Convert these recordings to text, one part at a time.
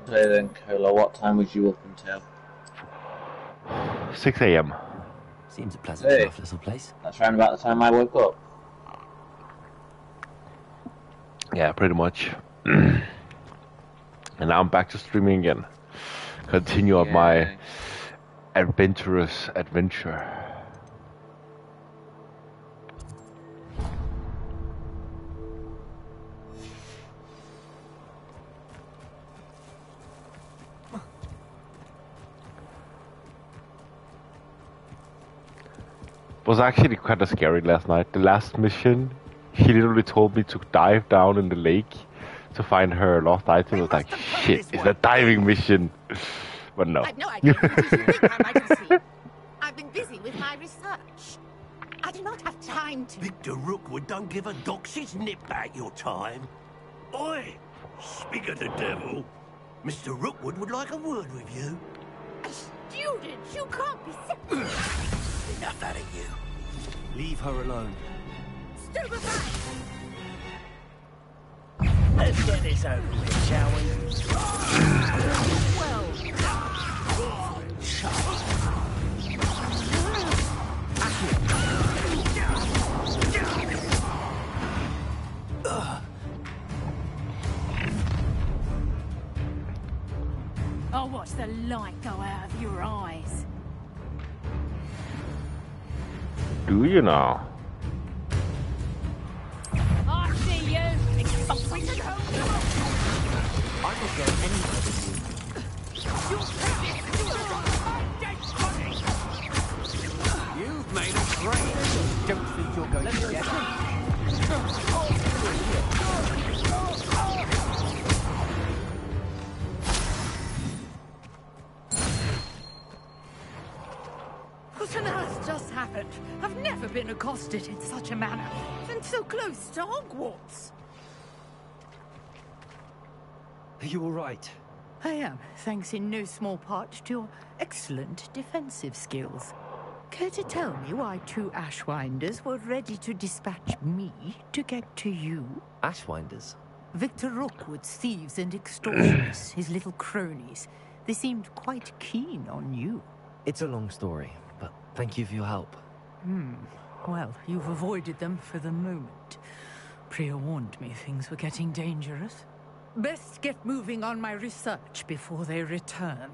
So then, Cola, what time was you up until? 6 a.m. Seems a pleasant enough little place. That's around about the time I woke up. Yeah, pretty much. And now I'm back to streaming again. Continue on my adventurous adventure. It was actually kind of scary last night. The last mission, she literally told me to dive down in the lake to find her lost item. I was like, shit, it's a diving mission. But no. I've no idea who you think I might have seen. I've been busy with my research. I do not have time to... Victor Rookwood don't give a doxy's nip back your time. Oi! Speak of the devil. Mr. Rookwood would like a word with you. A student? You can't be serious. Enough out of you. Leave her alone. Stupefy! Let's get this over with, shall we? Well... I'll watch the light go out of your eyes. Do you know? I see you. Exalted home. I will go anywhere with you. You've made a trade. Don't think you're going to get it. What on earth just happened? I've never been accosted in such a manner, and so close to Hogwarts. Are you all right? I am, thanks in no small part to your excellent defensive skills. Care to tell me why two Ashwinders were ready to dispatch me to get to you? Ashwinders? Victor Rookwood's thieves and extortioners, his little cronies. They seemed quite keen on you. It's a long story, but thank you for your help. Well, you've avoided them for the moment. Priya warned me things were getting dangerous. Best get moving on my research before they return.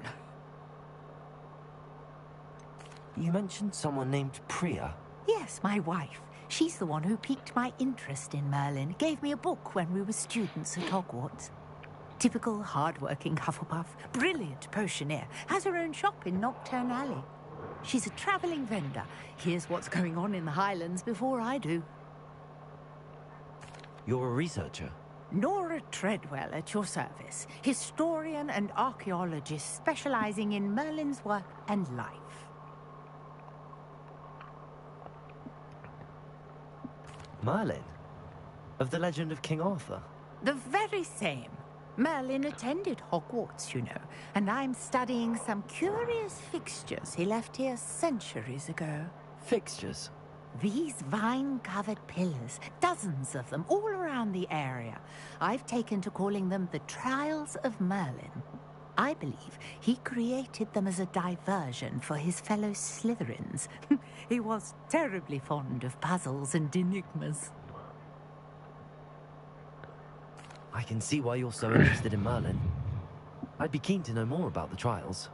You mentioned someone named Priya? Yes, my wife. She's the one who piqued my interest in Merlin. Gave me a book when we were students at Hogwarts. Typical hard-working Hufflepuff, brilliant potioneer, has her own shop in Nocturne Alley. She's a travelling vendor. Hears what's going on in the Highlands before I do. You're a researcher? Nora Treadwell at your service. Historian and archaeologist specialising in Merlin's work and life. Merlin? Of the legend of King Arthur? The very same. Merlin attended Hogwarts, you know, and I'm studying some curious fixtures he left here centuries ago. Fixtures? These vine-covered pillars, dozens of them, all around the area. I've taken to calling them the Trials of Merlin. I believe he created them as a diversion for his fellow Slytherins. He was terribly fond of puzzles and enigmas. I can see why you're so interested in Merlin. I'd be keen to know more about the trials.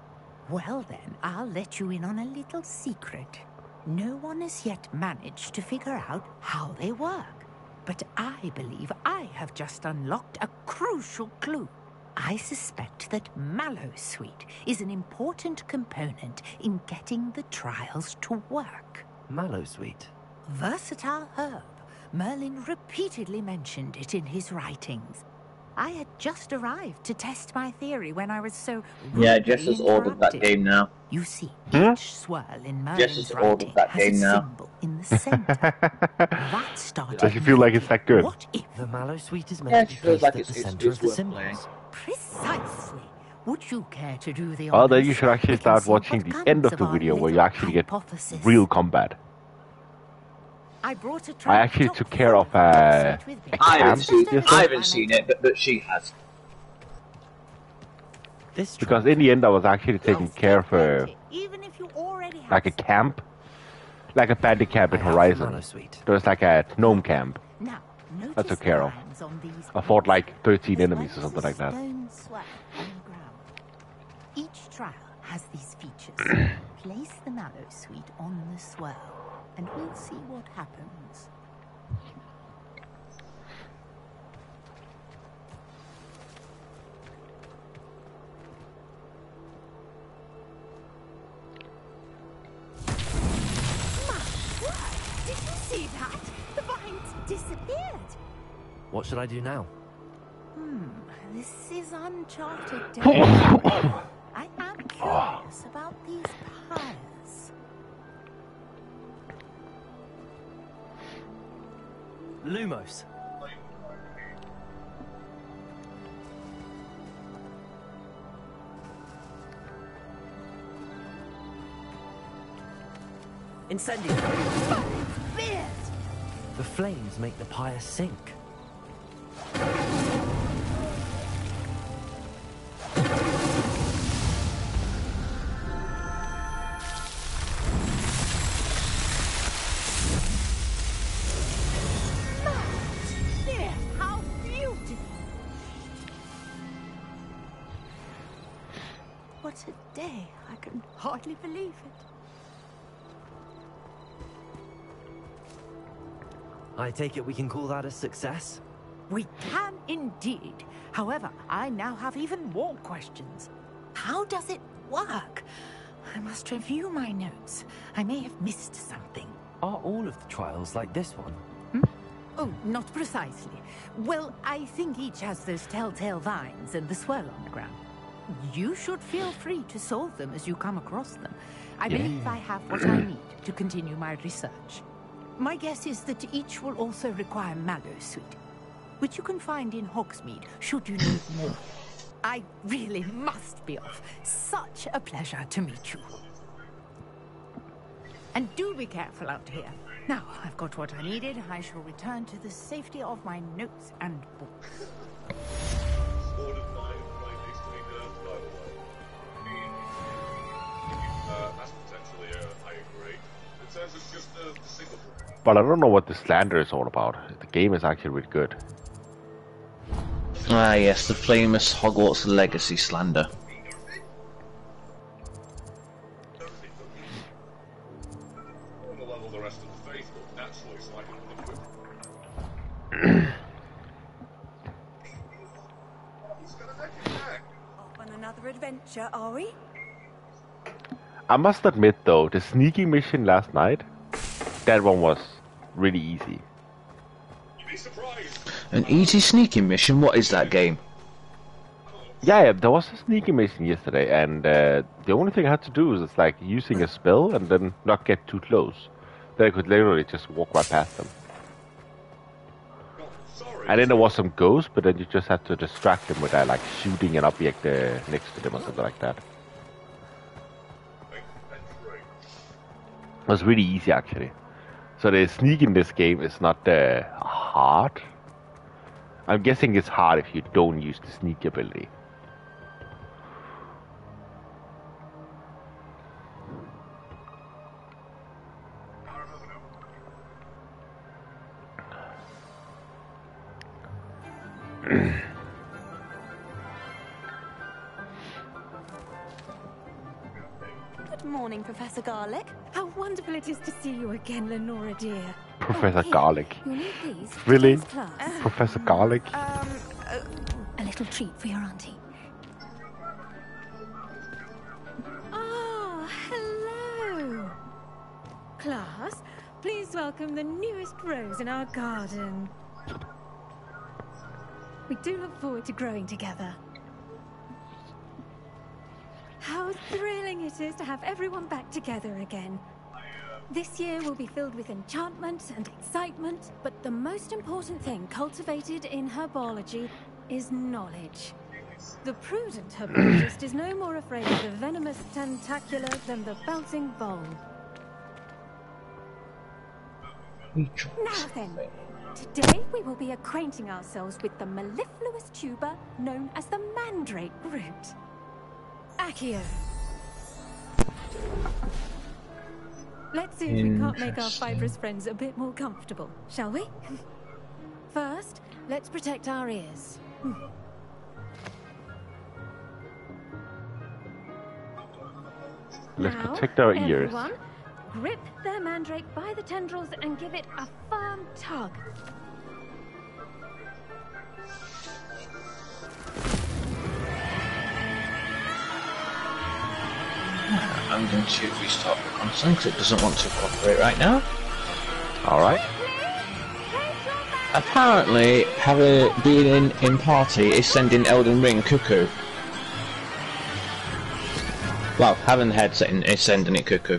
Well then, I'll let you in on a little secret. No one has yet managed to figure out how they work. But I believe I have just unlocked a crucial clue. I suspect that Mallowsweet is an important component in getting the trials to work. Mallowsweet? Versatile herb. Merlin repeatedly mentioned it in his writings. I had just arrived to test my theory when I was so Yeah, Jess has ordered that game now. You see, each swirl in Merlin's writing has a symbol in the center. That started. Does she feel like it's that good? What if the Mallowsweet is meant to be placed at the center of the symbols? Precisely. Would you care to do the Well, then honors? you should actually start watching the end of the video where you actually get real combat. I actually took care of I haven't seen it, but she has. This Because in the end, I was actually taking care of even if you already have like a camp, like a bandit camp in I have Horizon. Mallow Suite. There was like a gnome camp. Now, I took care of. I fought like 13 enemies or something like that. Each trial has these features. Place the Mallow Suite on the swirl, and we'll see what happens. Did you see that? The vines disappeared. What should I do now? This is uncharted territory. I am curious about these pyres. Lumos. Incendio. The flames make the pyre sink. How beautiful! What a day. I can hardly believe it. I take it we can call that a success? We can indeed. However, I now have even more questions. How does it work? I must review my notes. I may have missed something. Are all of the trials like this one? Oh, not precisely. Well, I think each has those telltale vines and the swirl on the ground. You should feel free to solve them as you come across them. I believe I have what I need to continue my research. My guess is that each will also require Mallow Suite, which you can find in Hogsmeade, should you need more. I really must be off. Such a pleasure to meet you. And do be careful out here. Now, I've got what I needed. I shall return to the safety of my notes and books. But I don't know what the slander is all about. The game is actually really good. Ah, yes, the famous Hogwarts legacy slander. On another adventure, are we? I must admit though, the sneaking mission last night, that one was really easy. An easy sneaking mission? What is that game? Yeah, there was a sneaking mission yesterday, and the only thing I had to do is like using a spell and then not get too close. Then I could literally just walk right past them. And then there was some ghosts, but then you just had to distract them with like shooting an object next to them or something like that. It was really easy actually. So the sneak in this game is not hard. I'm guessing it's hard if you don't use the sneak ability. Good morning, Professor Garlic. How wonderful it is to see you again, Lenora dear. Professor Here, Garlic. You'll need these for Really? today's class. Professor Garlic? A little treat for your auntie. Ah, hello. Class, please welcome the newest rose in our garden. We do look forward to growing together. How thrilling it is to have everyone back together again. This year will be filled with enchantment and excitement, but the most important thing cultivated in herbology is knowledge. The prudent herbologist is no more afraid of the venomous tentacular than the bouncing vole. Now then, today we will be acquainting ourselves with the mellifluous tuber known as the mandrake root. Accio. Let's see if we can't make our fibrous friends a bit more comfortable, shall we? First, let's protect our ears. Let's Now, protect our ears. everyone, grip their mandrake by the tendrils and give it a firm tug. I'm going to restart the console because it doesn't want to cooperate right now. Alright. Apparently, having been in party is sending Elden Ring cuckoo. Well, having the headset in is sending it cuckoo.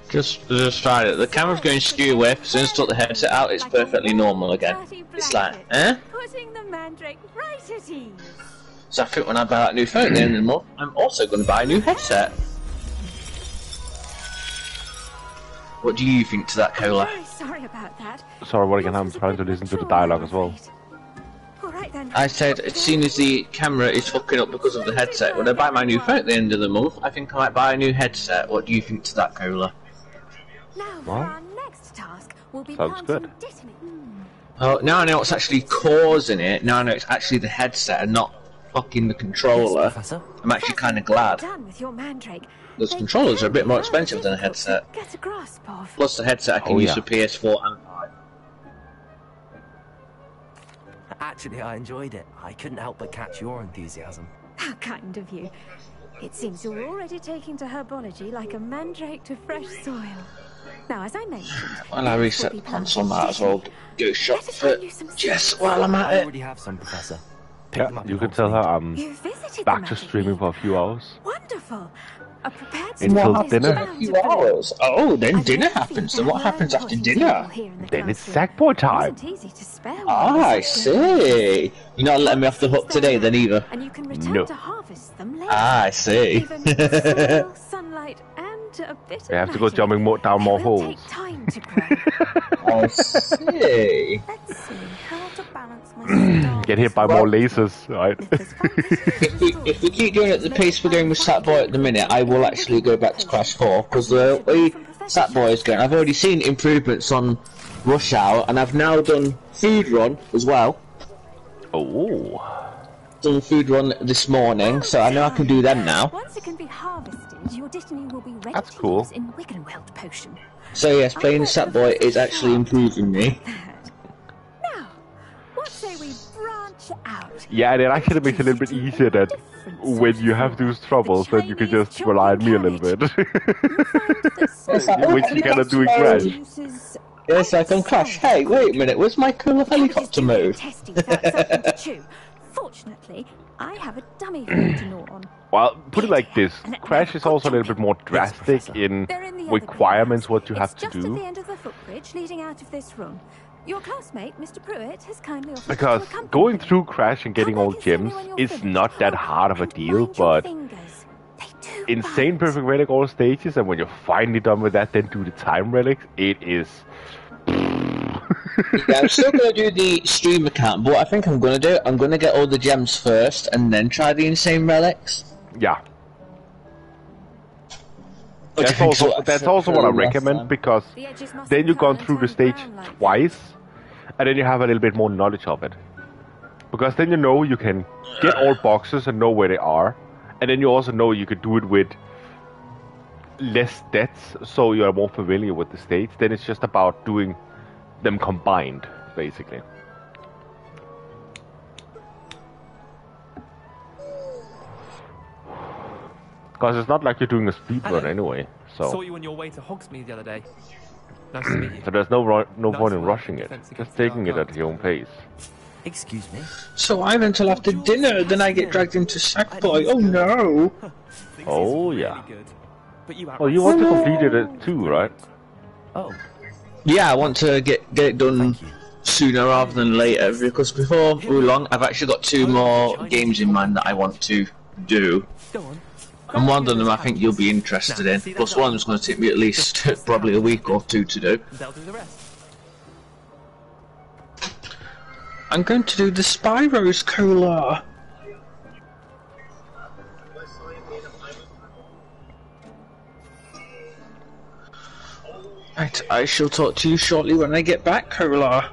Just tried it. The camera's going skew away. As soon as I took the headset out, it's perfectly normal again. It's like, eh? Putting the mandrake right at ease. So I think when I buy that new phone at the end of the month, I'm also going to buy a new headset. What do you think to that, Cola? Very sorry about that. Sorry, what again? I'm trying to listen to the dialogue as well. All right then. I said, as soon as the camera is hooking up because of the headset, when I buy my new phone at the end of the month, I think I might buy a new headset. What do you think to that, Cola? Now for Well, our next task, we'll be sounds planting good. Well, now I know what's actually causing it. Now I know it's actually the headset and not fucking the controller. Yes, Professor. I'm actually kind of glad. Done with your mandrake. Those They controllers are a bit can more be expensive than a difficult to headset. Get a grasp of. Plus the headset I can Oh, use yeah. for PS4 and 5. Actually, I enjoyed it. I couldn't help but catch your enthusiasm. How kind of you. It seems you're already taking to herbology like a mandrake to fresh soil. Now, as I mentioned, When I reset the console, might as well go shop Let us for find you some Jess seeds. while I'm at I it. already have some, Professor. Pick Yeah, them up you in can tell her Hogsmeade. I'm You visited back the to magic streaming leaf. for a few hours. Wonderful. A prepared Until supply is dinner. bound A few to fill. hours. Oh, then I'd dinner love for you happens. to Then have what your happens own after potting dinner? table here in the Then it's classroom. Sackboy It time. isn't easy to spare one Ah, with I such great see. You're not letting me off the hook today then either. And you can return No. to harvest them later. Ah, I see. Even with soil, sunlight, and a bit You of have to go magic, jumping down more it will holes. take time to grow. I see. Let's see how to balance my stars. Get hit by more lasers, right? If we keep going at the pace we're going with Satboy at the minute, I will actually go back to Crash 4, because the way Satboy is going, I've already seen improvements on Rush Hour, and I've now done Food Run as well. Oh. Done Food Run this morning, so I know I can do them now. Once it can be harvested, your destiny will be ready That's to cool. use in Wiggenweld potion. So yes, playing Satboy is actually improving me. Now, what say we branch out? Yeah, and it actually makes it a little bit easier that when you have those troubles, then you can just rely on me a little bit. Which you cannot do in Crash. Yes, I can Crash. Hey, wait a minute, where's my cool helicopter mode? Testing without something to chew. Fortunately, I have a dummy for you to gnaw on. Well, put it like this. Crash is also a little bit more drastic in They're in the other requirements greenhouse. what you have It's to just at the do. end of the footbridge leading out of this room. Your classmate, Mr. Pruitt, has kindly offered Because to accompany going me. through Crash and getting Come all back and see me gems when you're is finished. not that hard of a And deal, mind your but fingers. They do insane bite. perfect relic all stages, and when you're finally done with that, then do the time relics, it is... Yeah, I'm still gonna do the stream account, but what I think I'm gonna do, I'm gonna get all the gems first, and then try the insane relics. Yeah. Which I That's think's also, what that's I also what I last recommend, time. because The edges mustn't then you've curl gone and through the turn stage brown like twice, and then you have a little bit more knowledge of it. Because then you know you can get all boxes and know where they are, and then you also know you could do it with less deaths, so you are more familiar with the states. Then it's just about doing them combined, basically. Because it's not like you're doing a speed run Hello. anyway, Saw so you on your way to Hogsmeade the other day. Nice to meet you. so there's no Nice point in work rushing in it. defense Just against taking the it at your own pace. Excuse me. So I went until after dinner, then I get dragged into Sackboy. Oh no! Thinks Oh, he's yeah. really good. But you Well, you want to complete it too, right? Oh, Yeah, I want to get it done thank you. sooner rather than later, because before too long, I've actually got 2 more games in mind that I want to do. Go on. And one of them I think you'll be interested in, plus one that's going to take me at least probably a week or 2 to do. They'll do the rest. I'm going to do the Spyro's Cola. Right, I shall talk to you shortly when I get back, Cola.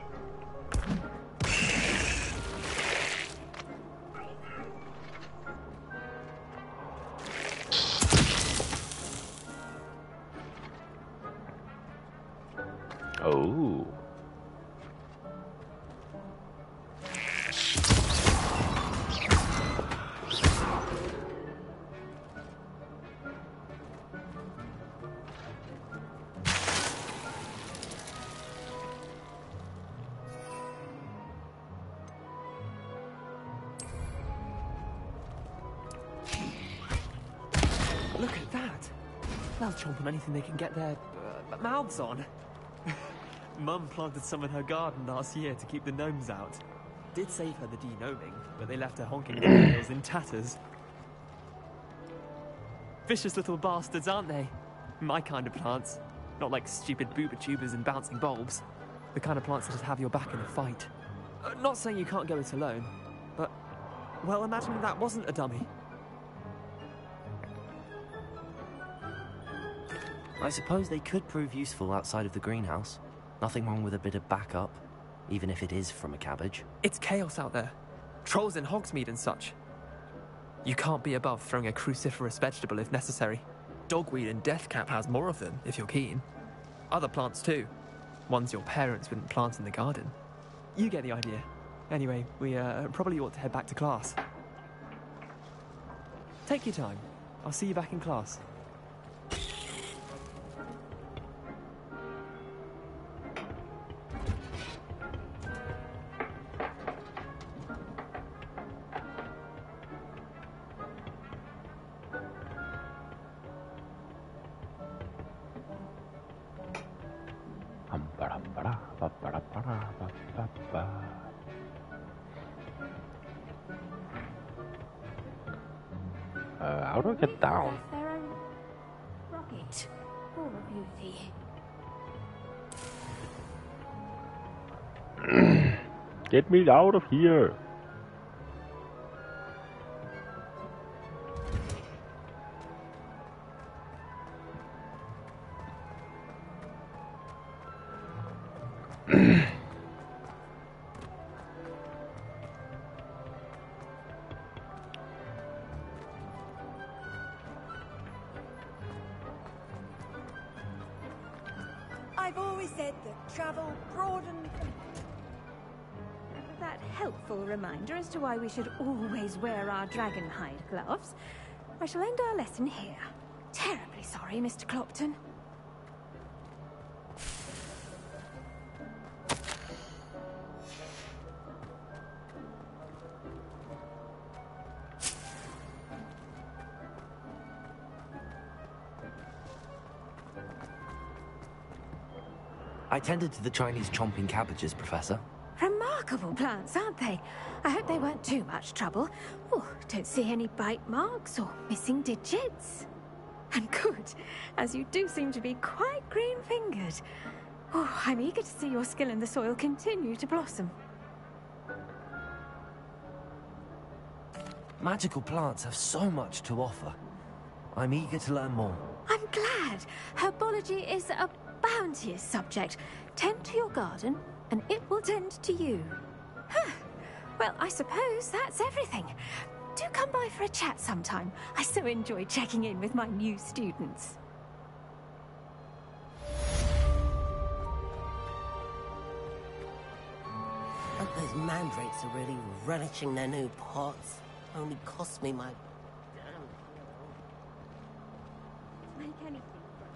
Oh. Look at that. They'll chomp on anything they can get their mouths on. Mum planted some in her garden last year to keep the gnomes out. Did save her the de-gnoming, but they left her honking nails in tatters. Vicious little bastards, aren't they? My kind of plants. Not like stupid booba tubers and bouncing bulbs. The kind of plants that just have your back in a fight. Not saying you can't go it alone, but... well, imagine that wasn't a dummy. I suppose they could prove useful outside of the greenhouse. Nothing wrong with a bit of backup, even if it is from a cabbage. It's chaos out there. Trolls in Hogsmeade and such. You can't be above throwing a cruciferous vegetable if necessary. Dogweed and deathcap has more of them, if you're keen. Other plants too. Ones your parents wouldn't plant in the garden. You get the idea. Anyway, we probably ought to head back to class. Take your time. I'll see you back in class. How do I get down? Their own rocket or a beauty. Get me out of here! I've always said that travel broadens. That helpful reminder as to why we should always wear our dragonhide gloves. I shall end our lesson here. Terribly sorry, Mr. Clopton. I tended to the Chinese chomping cabbages, Professor. Remarkable plants, aren't they? I hope they weren't too much trouble. Oh, don't see any bite marks or missing digits. And good, as you do seem to be quite green-fingered. Oh, I'm eager to see your skill in the soil continue to blossom. Magical plants have so much to offer. I'm eager to learn more. I'm glad. Herbology is a bounteous subject. Tend to your garden, and it will tend to you. Huh. Well, I suppose that's everything. Do come by for a chat sometime. I so enjoy checking in with my new students. And those mandrakes are really relishing their new pots. Only cost me my... Make anything,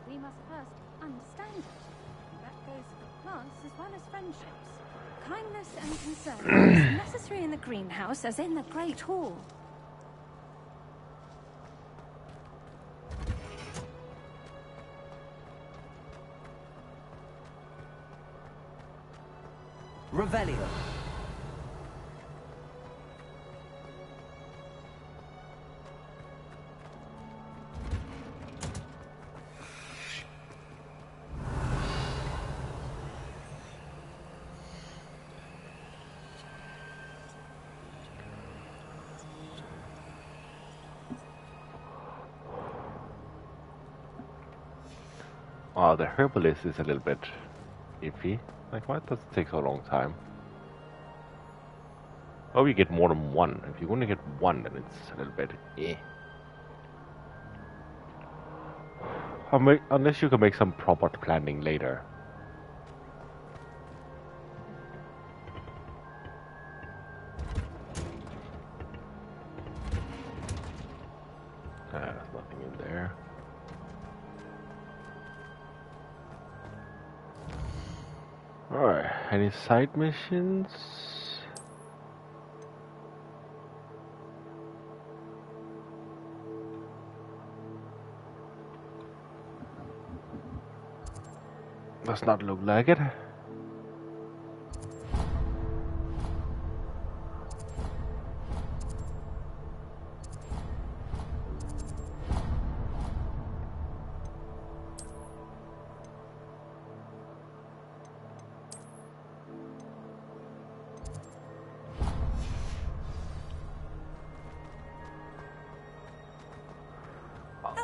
we must first understand it. That goes for plants as well as friendships. Kindness and concern is as necessary in the greenhouse as in the Great Hall. Revelio. Oh, the herbalist is a little bit iffy. Like, why does it take so long time? Oh, you get more than one. If you only get one, then it's a little bit eh. Unless you can make some proper planning later. There's nothing in there. Alright, any side missions? Does not look like it.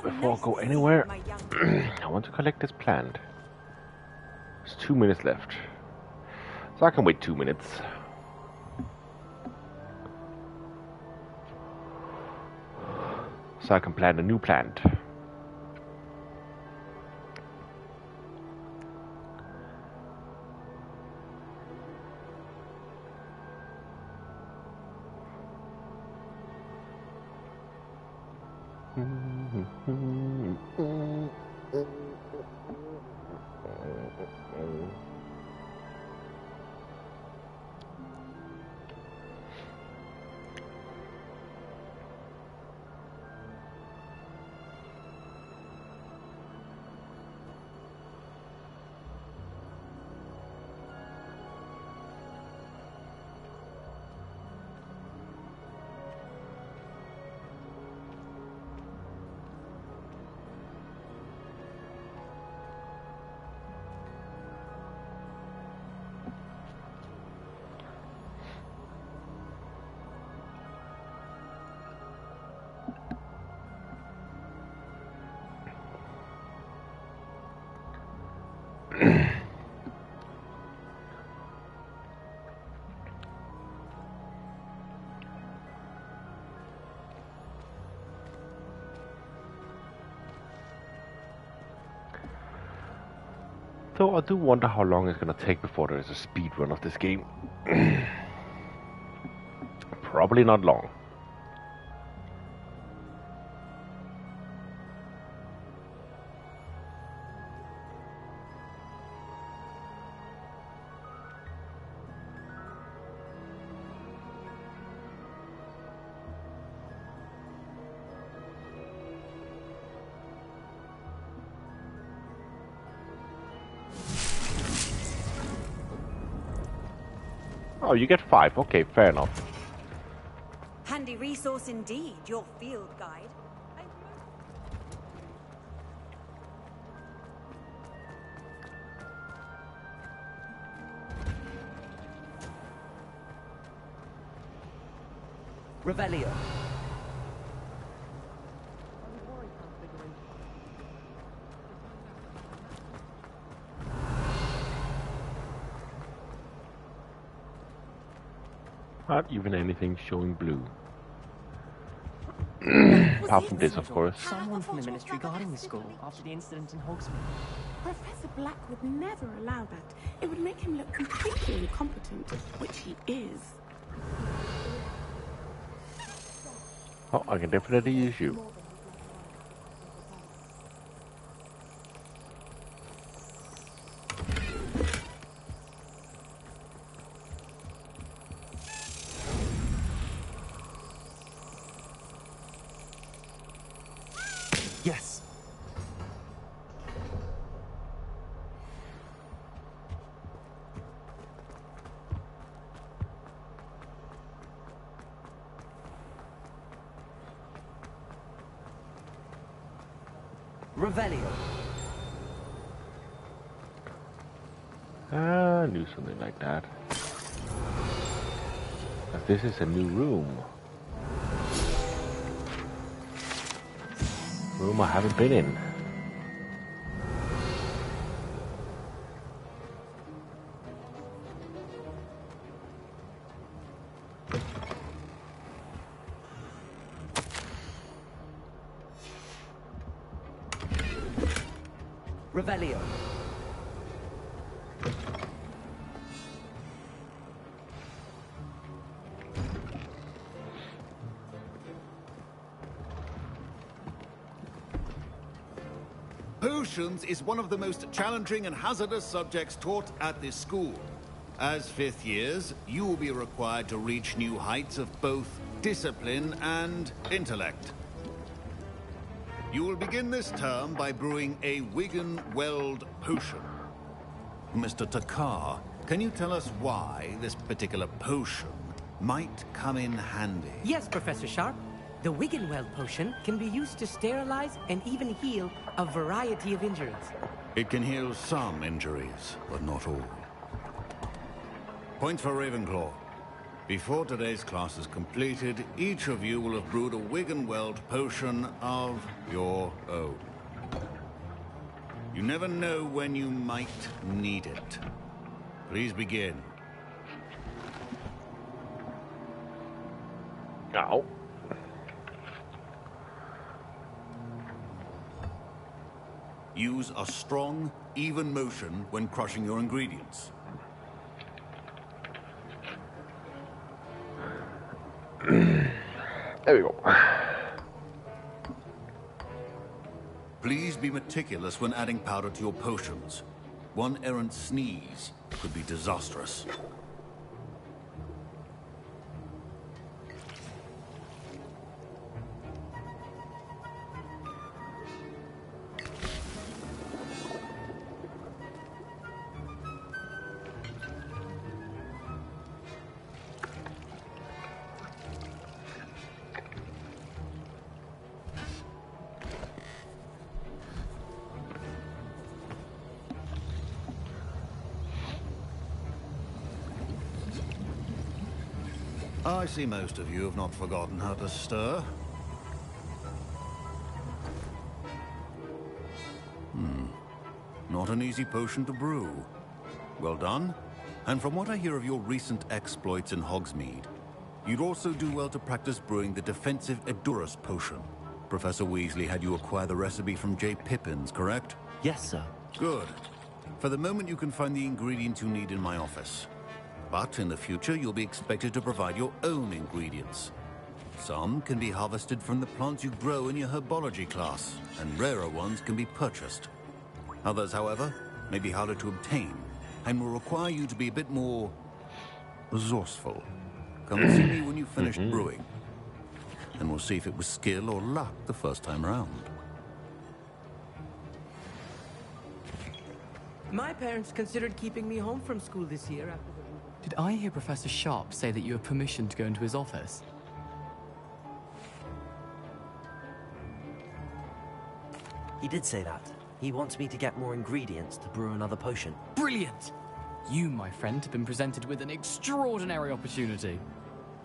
Before I go anywhere, I want to collect this plant. There's 2 minutes left. So I can wait 2 minutes. So I can plant a new plant. Though I do wonder how long it's gonna take before there is a speed run of this game. Probably not long. Oh, you get 5. Okay, fair enough. Handy resource indeed, your field guide. Revelio. Not even anything showing blue. Apart from this, of course. Someone from the ministry guarding the school after the incident in Hogsmeade. Professor Black would never allow that. It would make him look completely incompetent, which he is. Oh, I can definitely use you. Yes. Revelio. I knew something like that. But this is a new room. Room I haven't been in. Revelio. Potions is one of the most challenging and hazardous subjects taught at this school. As 5th years, you will be required to reach new heights of both discipline and intellect. You will begin this term by brewing a Wigan Weld potion. Mr. Takar, can you tell us why this particular potion might come in handy? Yes, Professor Sharp. The Wiggenweld potion can be used to sterilize and even heal a variety of injuries. It can heal some injuries, but not all. Point for Ravenclaw. Before today's class is completed, each of you will have brewed a Wiggenweld potion of your own. You never know when you might need it. Please begin. Ow. Use a strong, even motion when crushing your ingredients. There we go. Please be meticulous when adding powder to your potions. One errant sneeze could be disastrous. I see most of you have not forgotten how to stir. Not an easy potion to brew. Well done. And from what I hear of your recent exploits in Hogsmeade, you'd also do well to practice brewing the defensive Edurus potion. Professor Weasley had you acquire the recipe from J. Pippins, correct? Yes, sir. Good. For the moment, you can find the ingredients you need in my office. But in the future, you'll be expected to provide your own ingredients. Some can be harvested from the plants you grow in your herbology class, and rarer ones can be purchased. Others, however, may be harder to obtain, and will require you to be a bit more resourceful. Come and see me when you've finished brewing, and we'll see if it was skill or luck the first time round. My parents considered keeping me home from school this year after the... Did I hear Professor Sharp say that you have permission to go into his office? He did say that. He wants me to get more ingredients to brew another potion. Brilliant! You, my friend, have been presented with an extraordinary opportunity.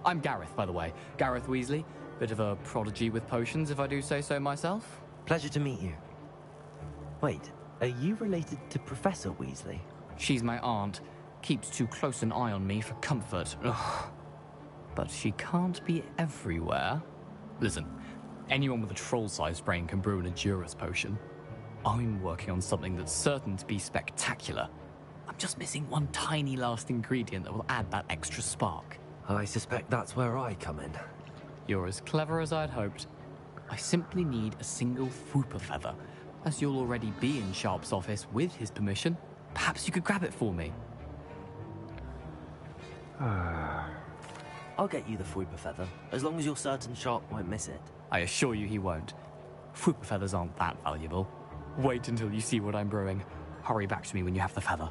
I'm Gareth, by the way. Gareth Weasley. Bit of a prodigy with potions, if I do say so myself. Pleasure to meet you. Wait, are you related to Professor Weasley? She's my aunt. Keeps too close an eye on me for comfort. Ugh. But she can't be everywhere. Listen, anyone with a troll-sized brain can brew an Edurus potion. I'm working on something that's certain to be spectacular. I'm just missing one tiny last ingredient that will add that extra spark. I suspect that's where I come in. You're as clever as I'd hoped. I simply need a single Fwooper feather. As you'll already be in Sharp's office with his permission, perhaps you could grab it for me. I'll get you the Fwooper feather, as long as you're certain Sharp won't miss it. I assure you he won't. Fwooper feathers aren't that valuable. Wait until you see what I'm brewing. Hurry back to me when you have the feather.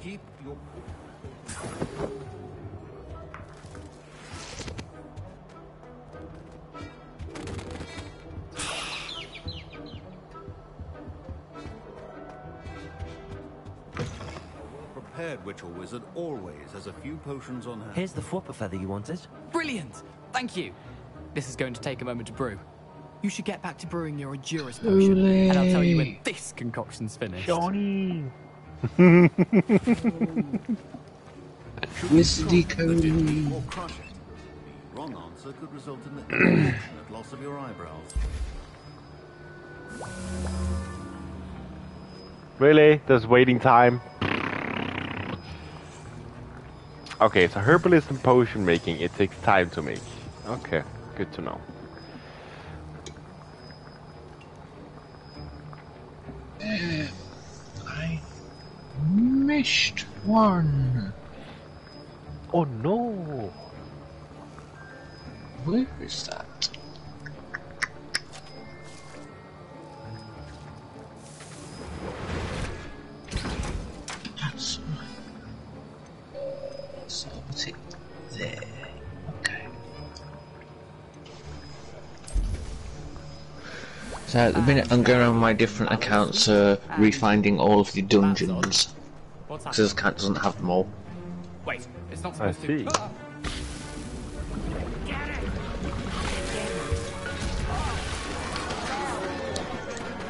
Keep your... Prepared witch or wizard always has a few potions on hand. Here's the Fwooper feather you wanted. Brilliant! Thank you! This is going to take a moment to brew. You should get back to brewing your Edurus potion, and I'll tell you when this concoction's finished. Johnny! Misty Cody. Or crush it. The wrong answer could result in the unfortunate loss of your eyebrows. Really? There's waiting time? Okay, so herbalist and potion making, it takes time to make. Okay, good to know. I missed one. Oh no! Where is that? That's right. So what's it there? Okay. So at the minute I'm going around my different accounts, refinding all of the dungeons. Because this account doesn't have them all. Wait, it's not I supposed see. to.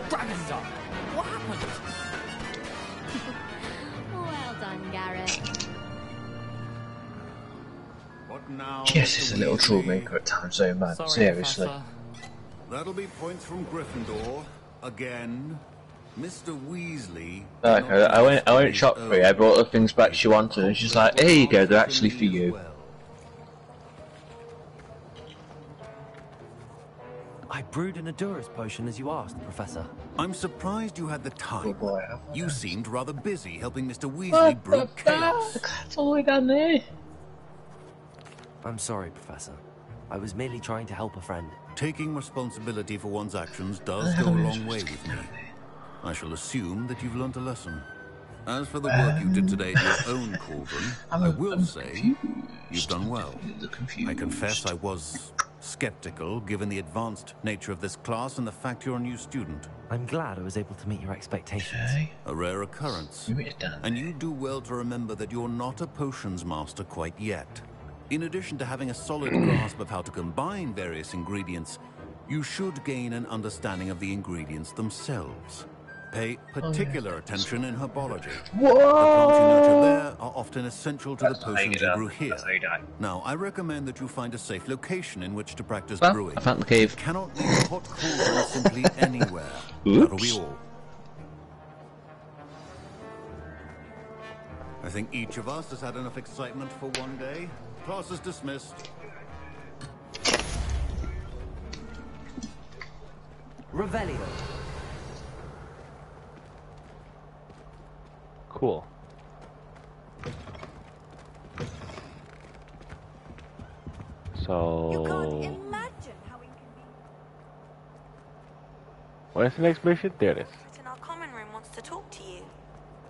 Dragon Star! What happened? Well done, Garrett. What now? Yes, it's a little troublemaker at times, though, man. Sorry, Seriously. Professor. That'll be points from Gryffindor. Again. Mr. Weasley. Okay, I went shop free. I brought the things back she wanted, and she's like, "Here you go. They're actually for you." I brewed an Adurus potion as you asked, Professor. I'm surprised you had the time. Good boy. You seemed rather busy helping Mr. Weasley brew chaos. That's all the way down there. I'm sorry, Professor. I was merely trying to help a friend. Taking responsibility for one's actions does go a long way with me. I shall assume that you've learnt a lesson. As for the work you did today at your own cauldron, I will say you've done well. I confess I was skeptical given the advanced nature of this class and the fact you're a new student. I'm glad I was able to meet your expectations. A rare occurrence. And you do well to remember that you're not a potions master quite yet. In addition to having a solid grasp of how to combine various ingredients, you should gain an understanding of the ingredients themselves. Pay particular attention in herbology. Whoa! The plants you nurture there are often essential to the potions you brew here. Now, I recommend that you find a safe location in which to practice brewing. I found the cave. You cannot leave a hot cauldron simply anywhere. That'll be all. I think each of us has had enough excitement for one day. Class is dismissed. Revelio. Cool. So... Where's the next mission? There it is. In our common room wants to talk to you.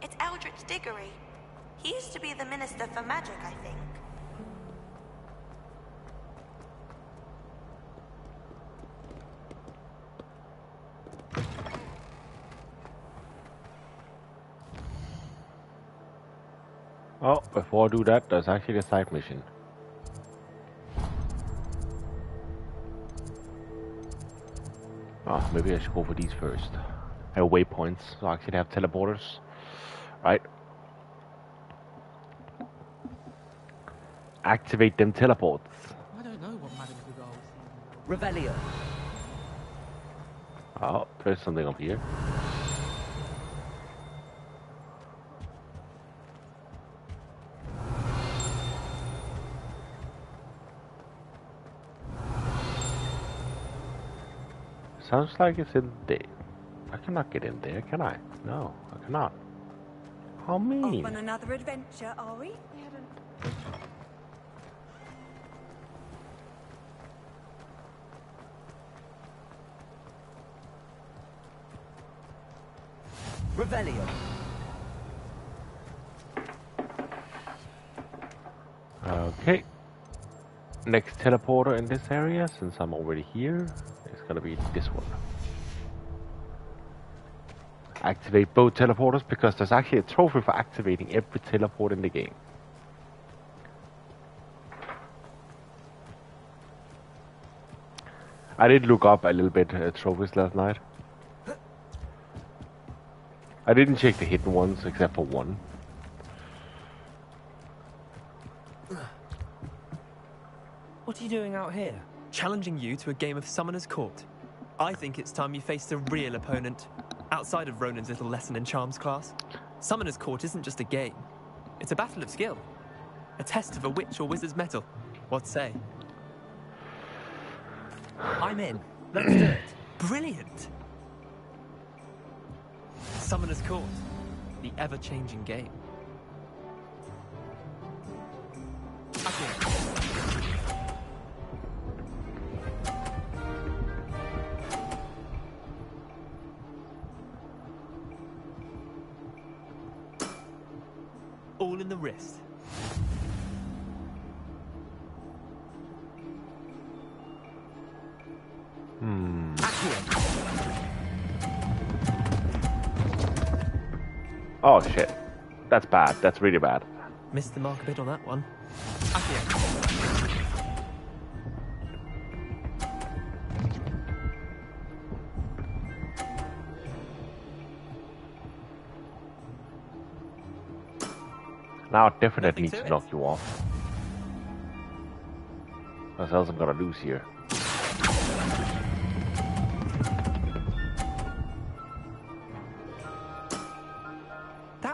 It's Eldritch Diggory. He used to be the Minister for Magic, I think. Oh, before I do that, there's actually a side mission. Oh, maybe I should go for these first. I have waypoints, so I actually have teleporters. Right. Activate them teleports. I don't know what Madame Google. Revelio. Oh, there's something up here. Sounds like it's in there. I cannot get in there, can I? No, I cannot. How mean? Off on another adventure, are we? Revelio. Okay. Next teleporter in this area, since I'm already here, is gonna be this one. Activate both teleporters because there's actually a trophy for activating every teleport in the game. I did look up a little bit trophies last night. I didn't check the hidden ones except for one. What are you doing out here? Challenging you to a game of Summoner's Court. I think it's time you faced a real opponent, outside of Ronan's little lesson in charms class. Summoner's Court isn't just a game. It's a battle of skill. A test of a witch or wizard's mettle. What say? I'm in. Let's do it. Brilliant! Summoner's Court, the ever-changing game. All in the wrist. Oh shit. That's bad. That's really bad. Missed the mark a bit on that one. Now I definitely need to knock you off. What else I'm gonna lose here?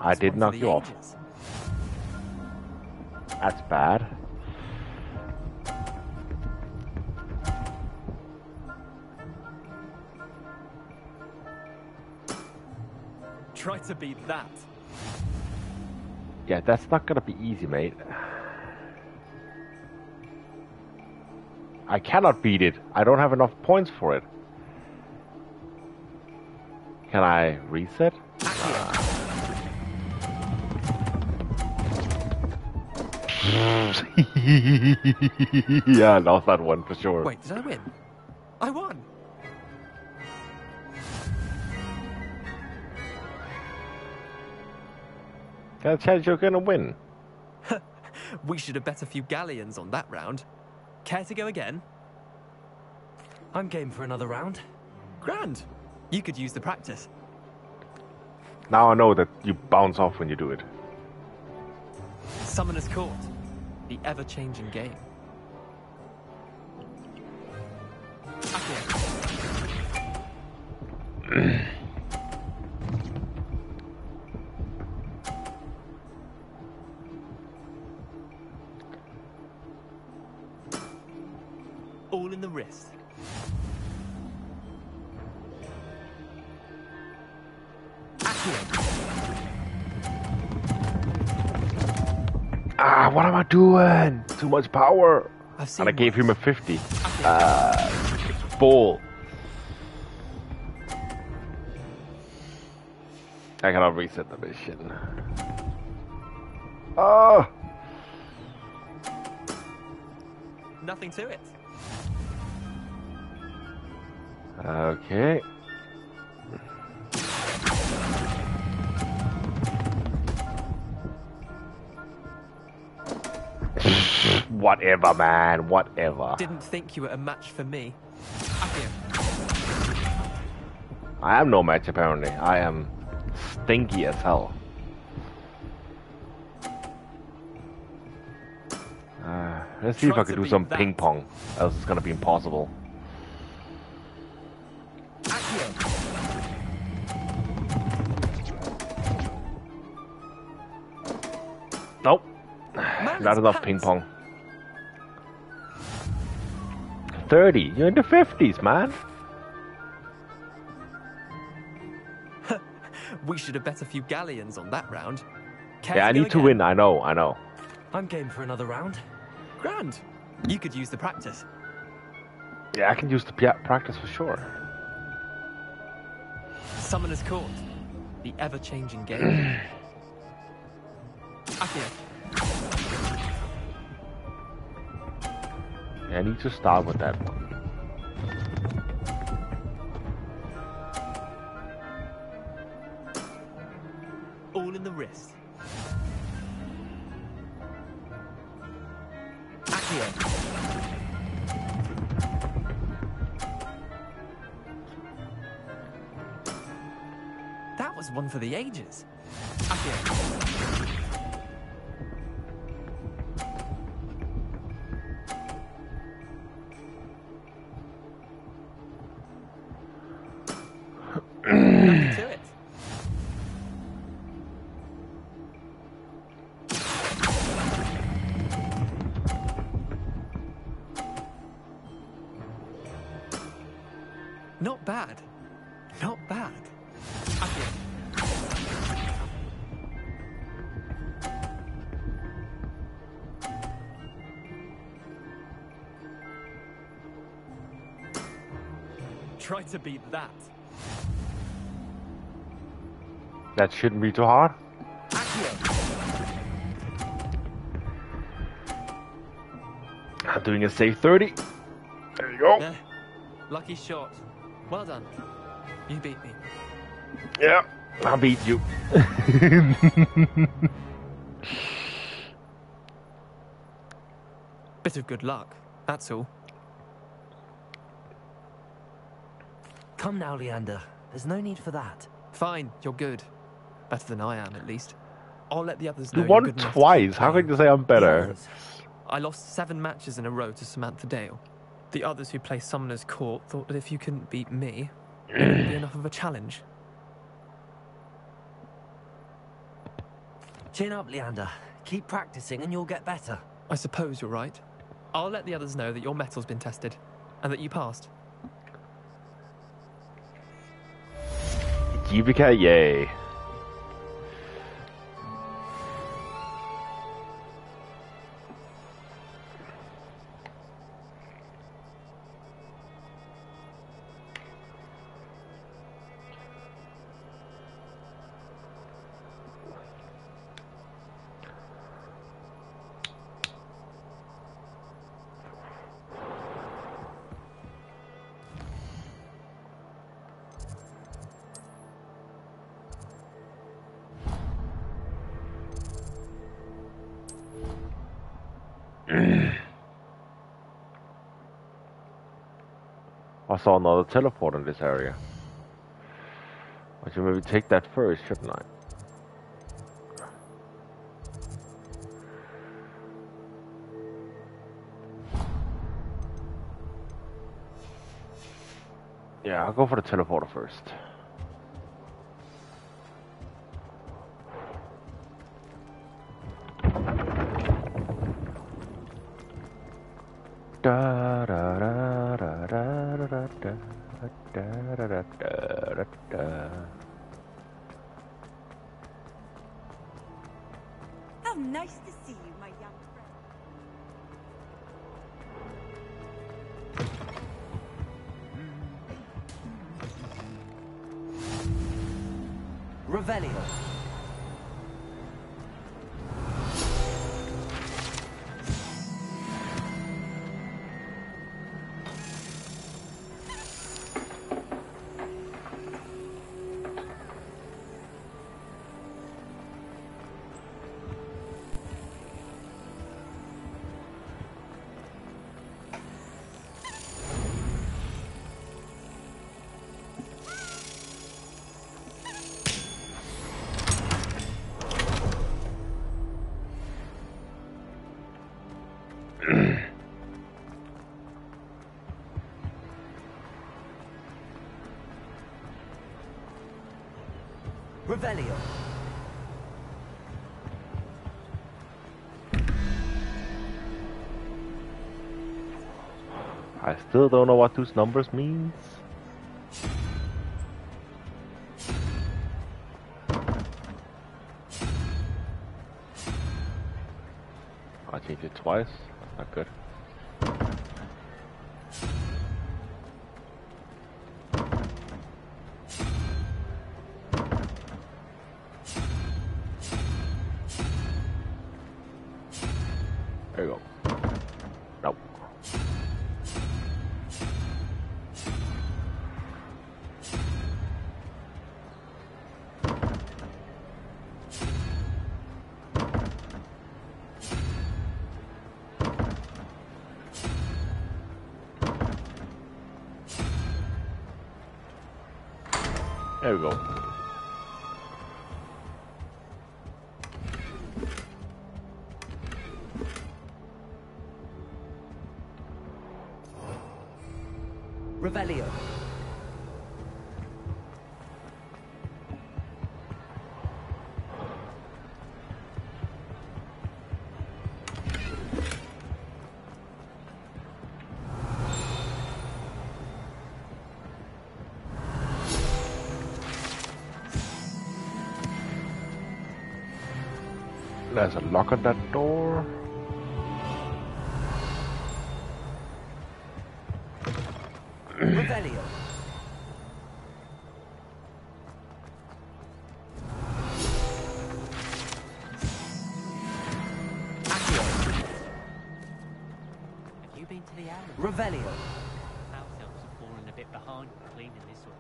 I did knock you off. That's bad. Try to beat that. Yeah, that's not gonna be easy, mate. I cannot beat it. I don't have enough points for it. Can I reset? Yeah, I lost that one for sure. Wait, did I win? I won! Got a chance you're gonna win. We should have bet a few galleons on that round. Care to go again? I'm game for another round. Grand! You could use the practice. Now I know that you bounce off when you do it. Summoner's Court, the ever-changing game. All in the wrist. Ah, what am I doing? Too much power. And I gave him a 50. It's full. I cannot reset the mission. Oh! Nothing to it. Okay. Whatever, man. Whatever. Didn't think you were a match for me. I am no match, apparently. I am stinky as hell. Let's see if I can do some ping pong. Else it's gonna be impossible. Nope. Not enough ping pong. 30. You're in the 50s, man. We should have bet a few galleons on that round. Yeah, I need to win. I know. I'm game for another round. Grand. You could use the practice. Yeah, I can use the practice for sure. Summoner's Court, the ever-changing game. Yeah, I need to start with that one. All in the wrist. That was one for the ages. Not bad. Not bad. Try to beat that. That shouldn't be too hard. I'm doing a safe 30. There you go. Yeah. Lucky shot. Well done. You beat me. Yeah, I beat you. Bit of good luck, that's all. Come now, Leander. There's no need for that. Fine, you're good. Better than I am, at least. I'll let the others know You you're won good enough twice. How can you say I'm better? I lost 7 matches in a row to Samantha Dale. The others who play Summoner's Court thought that if you couldn't beat me, it wouldn't be enough of a challenge. Chin up, Leander. Keep practicing and you'll get better. I suppose you're right. I'll let the others know that your metal's been tested, and that you passed. GBK, yay. I saw another teleport in this area. I should maybe take that first, shouldn't I? Yeah, I'll go for the teleporter first. Da da da da da da da da da da da da. How nice to see you, my young friend. Revelio. Revelio. I still don't know what those numbers means. I changed it twice. That's not good. There you go. Nope. There we go. Revelio. There's a lock on that door. Revelio. Have you been to the alley? Revelio. House elves have fallen a bit behind cleaning this week.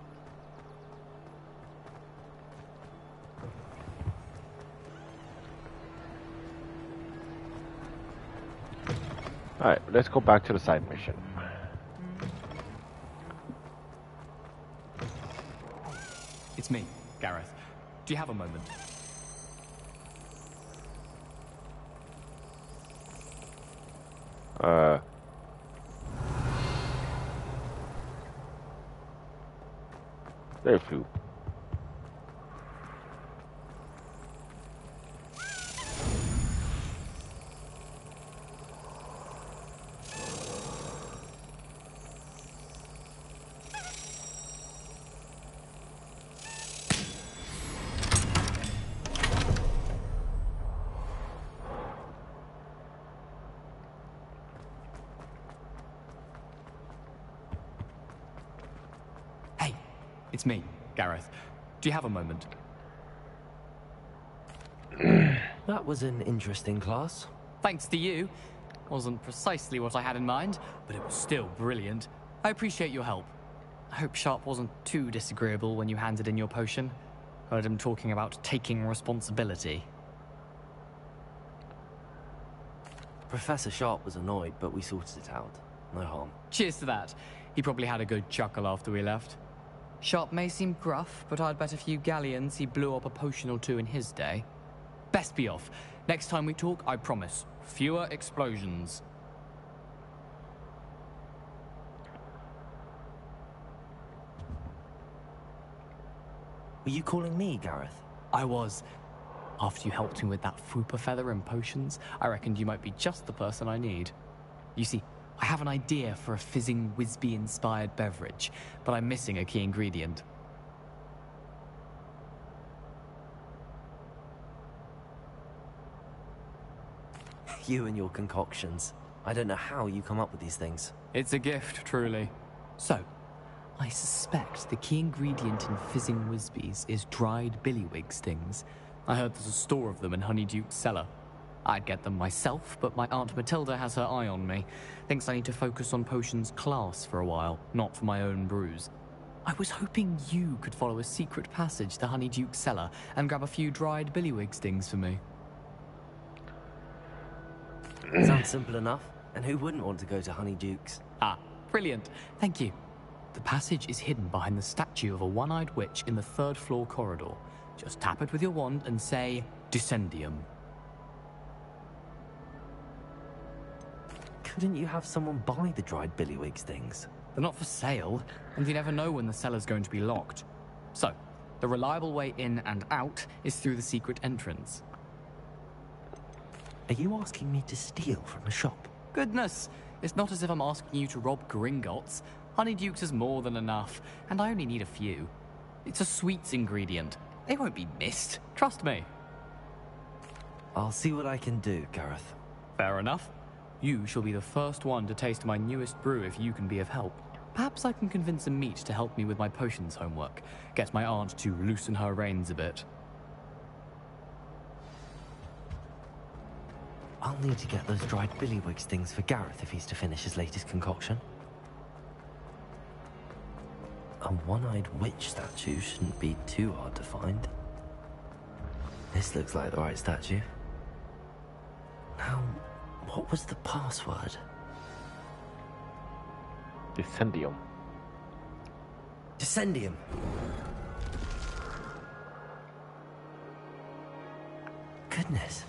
Alright, let's go back to the side mission. It's me, Gareth. Do you have a moment? There flew. Hey, it's me, Gareth. Do you have a moment? That was an interesting class. Thanks to you. Wasn't precisely what I had in mind, but it was still brilliant. I appreciate your help. I hope Sharp wasn't too disagreeable when you handed in your potion. Heard him talking about taking responsibility. Professor Sharp was annoyed, but we sorted it out. No harm. Cheers to that. He probably had a good chuckle after we left. Sharp may seem gruff, but I'd bet a few galleons he blew up a potion or two in his day. Best be off. Next time we talk, I promise, fewer explosions. Were you calling me, Gareth? I was. After you helped me with that Fupa feather and potions, I reckoned you might be just the person I need. You see, I have an idea for a fizzing Whizbee-inspired beverage, but I'm missing a key ingredient. You and your concoctions. I don't know how you come up with these things. It's a gift, truly. So, I suspect the key ingredient in fizzing Whizbees is dried billywig stings. I heard there's a store of them in Honeyduke's cellar. I'd get them myself, but my Aunt Matilda has her eye on me. Thinks I need to focus on potions class for a while, not for my own brews. I was hoping you could follow a secret passage to Honeyduke's cellar and grab a few dried billywig stings for me. Sounds simple enough. And who wouldn't want to go to Honeyduke's? Ah, brilliant. Thank you. The passage is hidden behind the statue of a one-eyed witch in the third floor corridor. Just tap it with your wand and say, Descendium. Couldn't you have someone buy the dried billywig stings? They're not for sale, and you never know when the cellar's going to be locked. So, the reliable way in and out is through the secret entrance. Are you asking me to steal from a shop? Goodness, it's not as if I'm asking you to rob Gringotts. Honeyduke's is more than enough, and I only need a few. It's a sweets ingredient. They won't be missed, trust me. I'll see what I can do, Gareth. Fair enough. You shall be the first one to taste my newest brew if you can be of help. Perhaps I can convince a meat to help me with my potions homework. Get my aunt to loosen her reins a bit. I'll need to get those dried billywig stings for Gareth if he's to finish his latest concoction. A one-eyed witch statue shouldn't be too hard to find. This looks like the right statue. Now, what was the password? Descendium. Descendium. Goodness.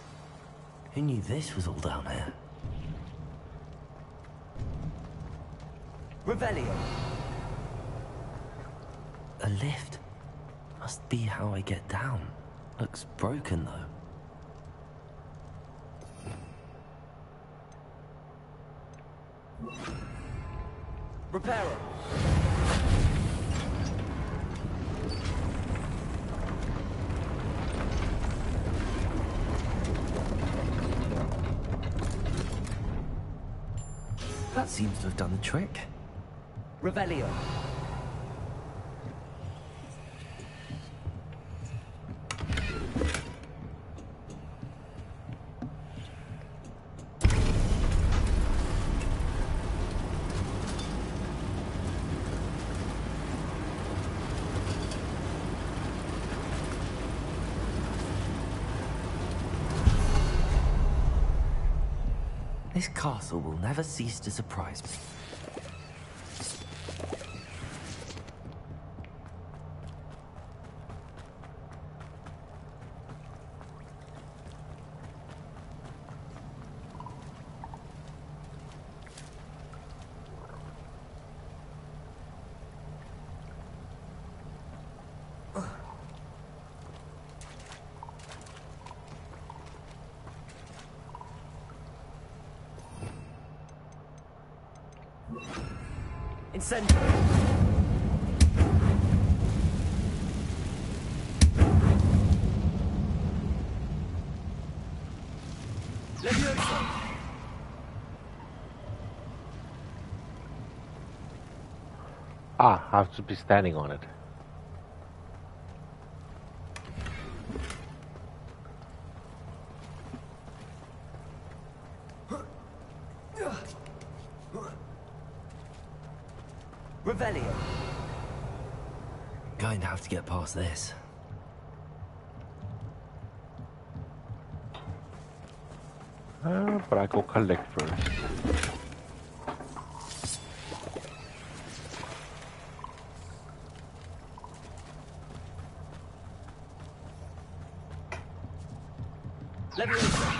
Who knew this was all down here? Revelio. A lift. Must be how I get down. Looks broken, though. Reparo. That seems to have done the trick. Revelio. This castle will never cease to surprise me. Incendio. Levioso. Ah, I have to be standing on it. Revelio. Going to have to get past this. But I go collect first. Levioso.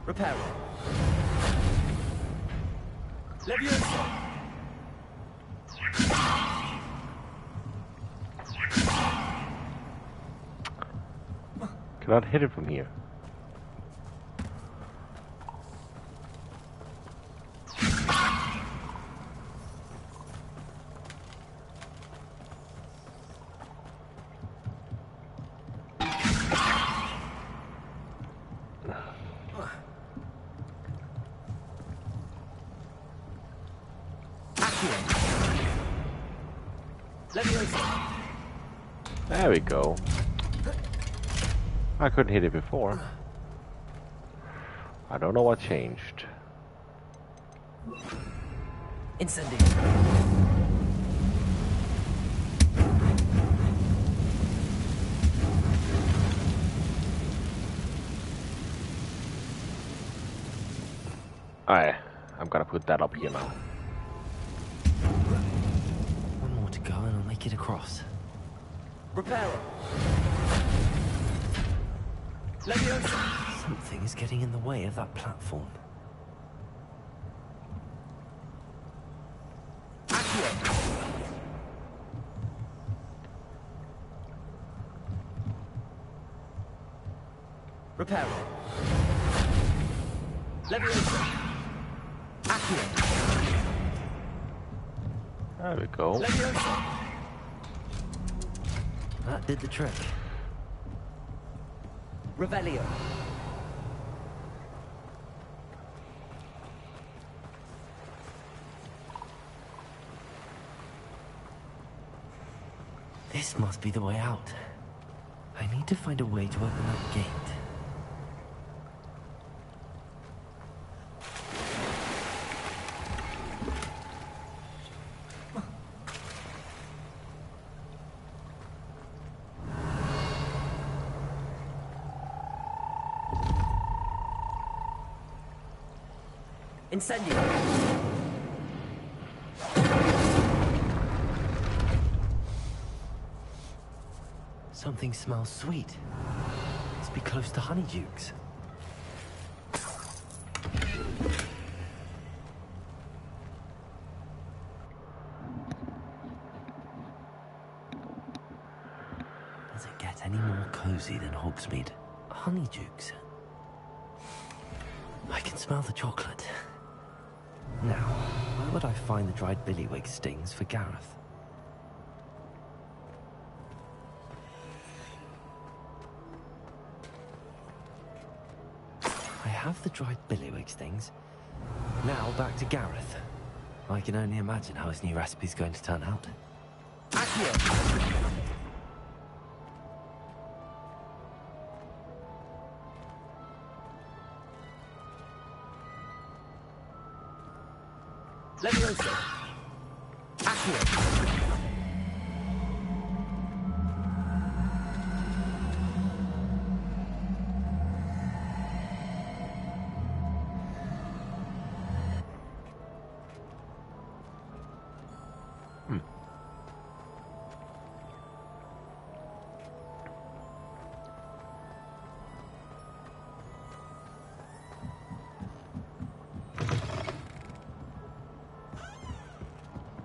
Reparo. Levioso. Cannot hit it from here. There we go. I couldn't hit it before. I don't know what changed. Incendio. I'm gonna put that up here now. One more to go and I'll make it across. Reparo. Levioso. Something is getting in the way of that platform. Reparo. Levioso. Accio. There we go. Levioso. That did the trick. Revelio. This must be the way out. I need to find a way to open that gate. Incendio. Something smells sweet. Must be close to honeydukes. Does it get any more cozy than Hogsmeade? Honeydukes. I can smell the chocolate. Now, where would I find the dried billywig stings for Gareth? I have the dried billywig stings. Now back to Gareth. I can only imagine how his new recipe's going to turn out. Accio! Levioso! Accio!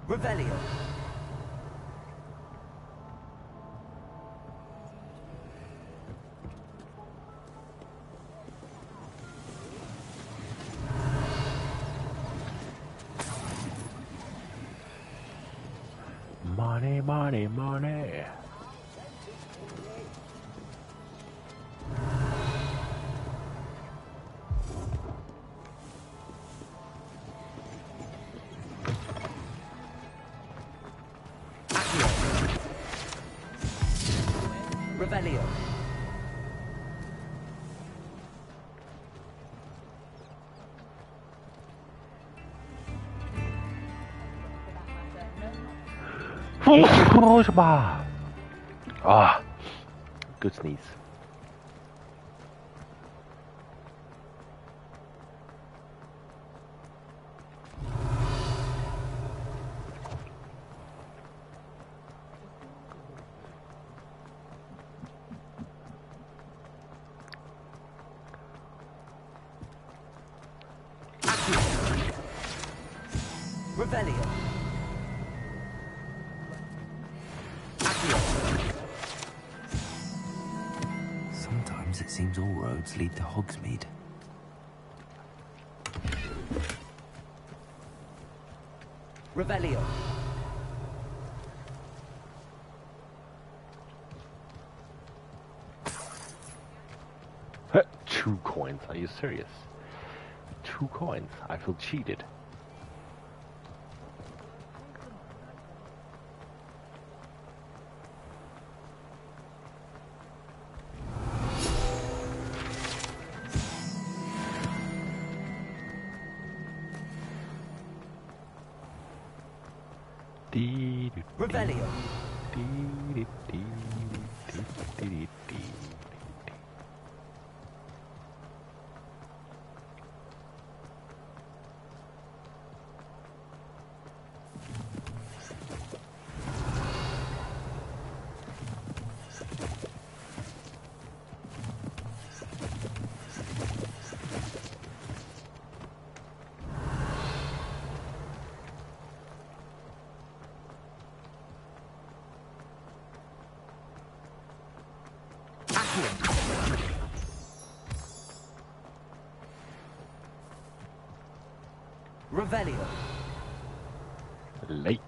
Revelio. Money, money, money. Revelio. Ah, good sneeze. Revelio. Sometimes it seems all roads lead to Hogsmeade. Revelio. Huh, 2 coins, are you serious? 2 coins, I feel cheated. Revelio. Revelio. Lake.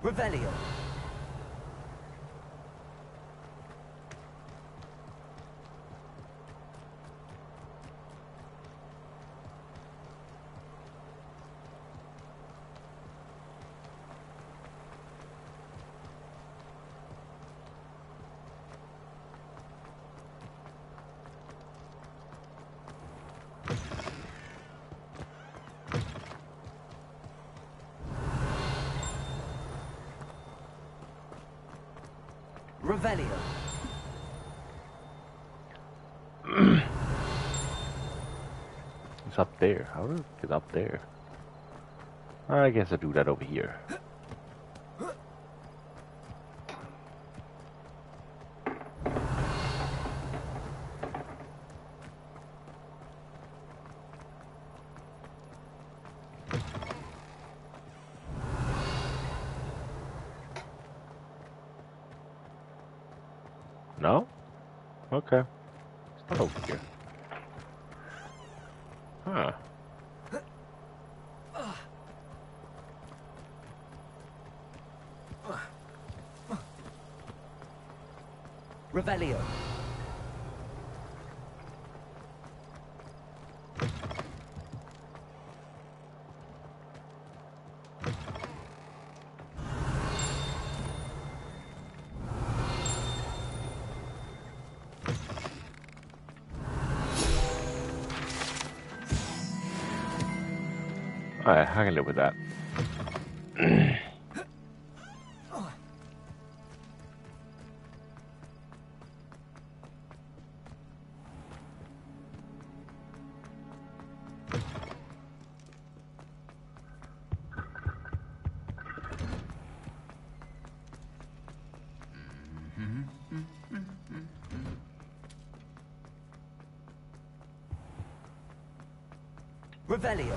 Revelio. Revelio. It's up there. How do I get up there? I guess I do that over here. No? Okay. It's not over here. Huh. Revelio. Alright, I can live with that. Revelio.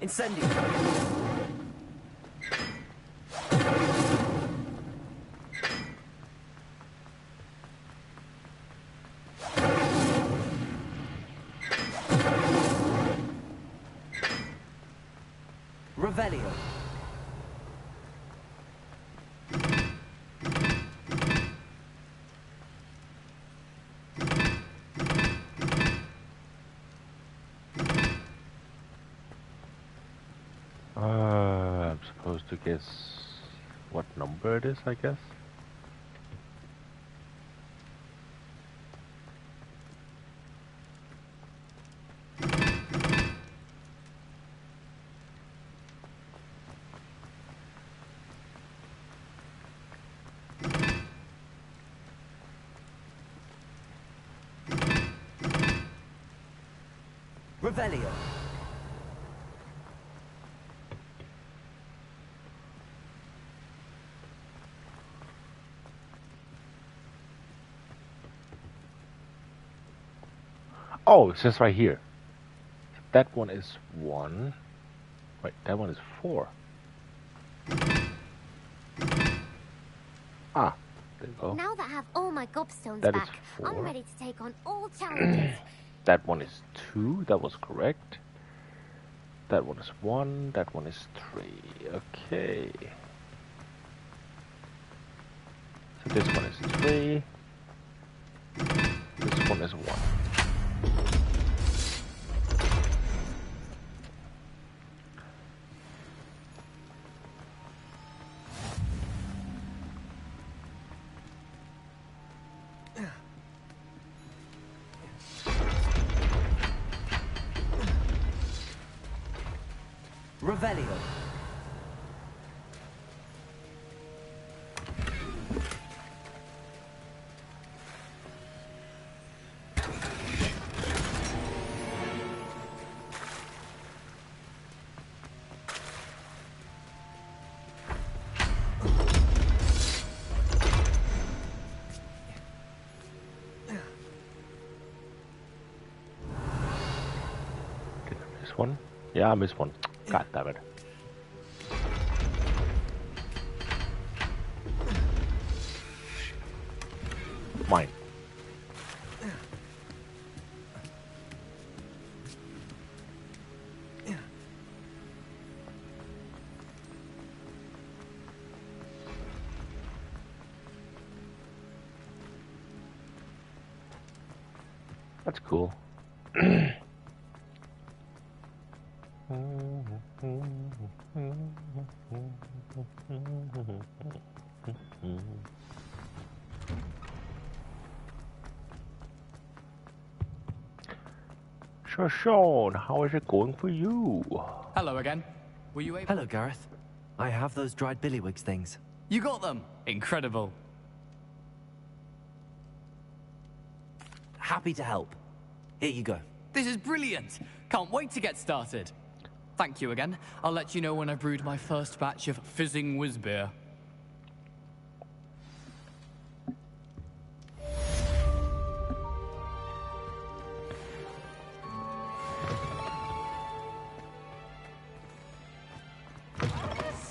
Incendio. Revelio. I'm supposed to guess what number it is, I guess. Revelio. Oh, it says right here. That one is 1. Wait, that one is 4. Ah, there you go. Now that I have all my gobstones That is back, 4. I'm ready to take on all challenges. That one is 2. That was correct. That one is 1. That one is 3. Okay. So this one is 3. This one is 1. Revelio. Did I miss one? Yeah, I missed one. God damn it. Mine. That's cool. So, Sean, how is it going for you? Hello again. Were you able... Hello, Gareth. I have those dried billywigs things. You got them! Incredible. Happy to help. Here you go. This is brilliant! Can't wait to get started. Thank you again. I'll let you know when I've brewed my first batch of fizzing whiz beer.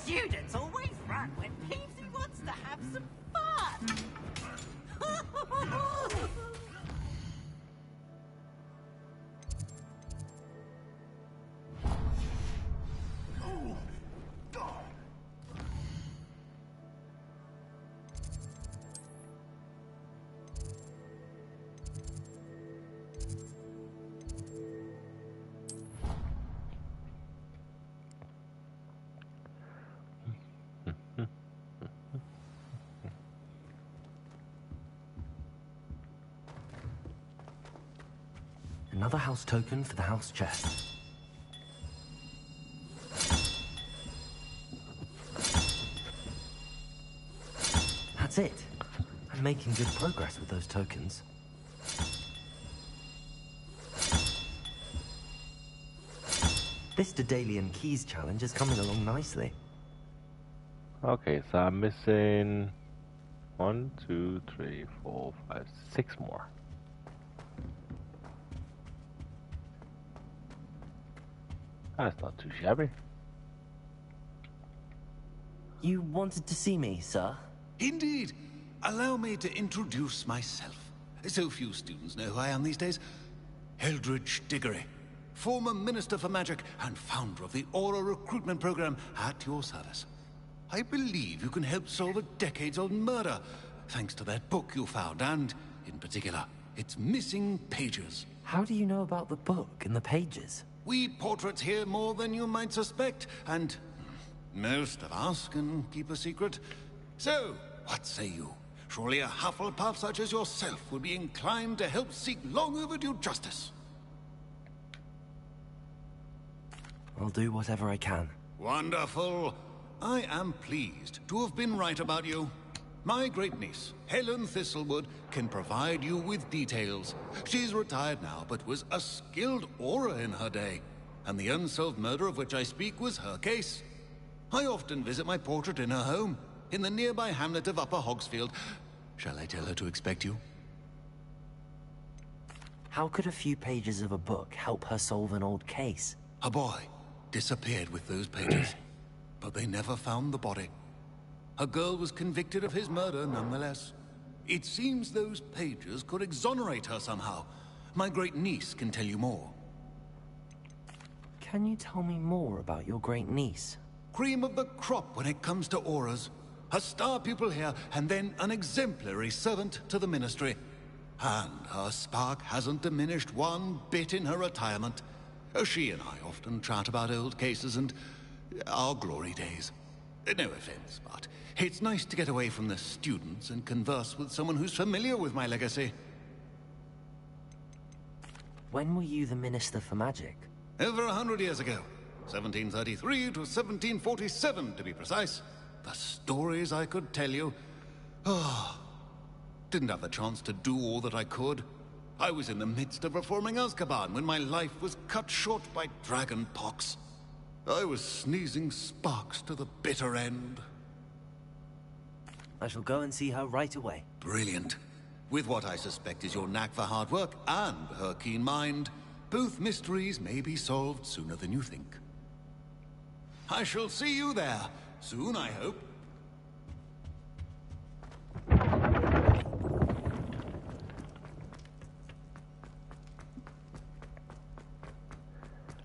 Students always run when Peepsy wants to have some fun. Another house token for the house chest. That's it. I'm making good progress with those tokens. This Daedalian Keys challenge is coming along nicely. Okay, so I'm missing 1, 2, 3, 4, 5, 6 more. That's not too shabby. You wanted to see me, sir? Indeed. Allow me to introduce myself. So few students know who I am these days. Eldridge Diggory, former Minister for Magic and founder of the Aura recruitment program at your service. I believe you can help solve a decades-old murder, thanks to that book you found, and, in particular, its missing pages. How do you know about the book and the pages? We portraits hear more than you might suspect, and most of us can keep a secret. So, what say you? Surely a Hufflepuff such as yourself would be inclined to help seek long overdue justice. I'll do whatever I can. Wonderful. I am pleased to have been right about you. My great-niece, Helen Thistlewood, can provide you with details. She's retired now, but was a skilled aura in her day. And the unsolved murder of which I speak was her case. I often visit my portrait in her home, in the nearby hamlet of Upper Hogsfield. Shall I tell her to expect you? How could a few pages of a book help her solve an old case? A boy disappeared with those pages, but they never found the body. A girl was convicted of his murder nonetheless. It seems those pages could exonerate her somehow. My great-niece can tell you more. Can you tell me more about your great-niece? Cream of the crop when it comes to auras. A star pupil here, and then an exemplary servant to the ministry. And her spark hasn't diminished one bit in her retirement. She and I often chat about old cases and our glory days. No offense, but it's nice to get away from the students and converse with someone who's familiar with my legacy. When were you the Minister for Magic? Over 100 years ago. 1733 to 1747, to be precise. The stories I could tell you. Oh, didn't have the chance to do all that I could. I was in the midst of reforming Azkaban when my life was cut short by dragon pox. I was sneezing sparks to the bitter end. I shall go and see her right away. Brilliant. With what I suspect is your knack for hard work and her keen mind, both mysteries may be solved sooner than you think. I shall see you there, soon I hope.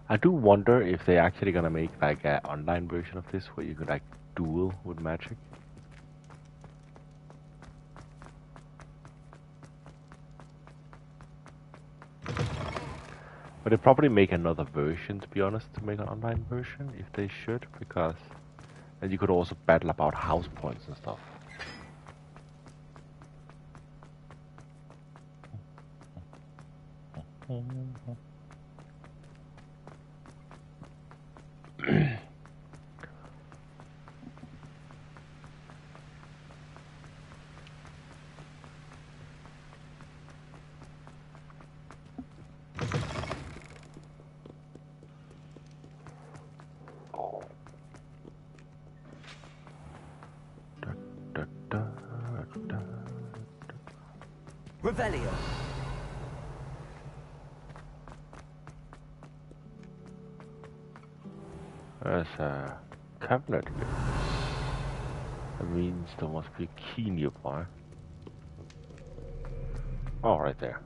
I do wonder if they're actually gonna make like an online version of this where you could like duel with magic. But they probably make another version, to be honest, to make an online version, if they should, because then you could also battle about house points and stuff. Revelio. There's a cabinet here. That means there must be a key nearby. Oh, right there.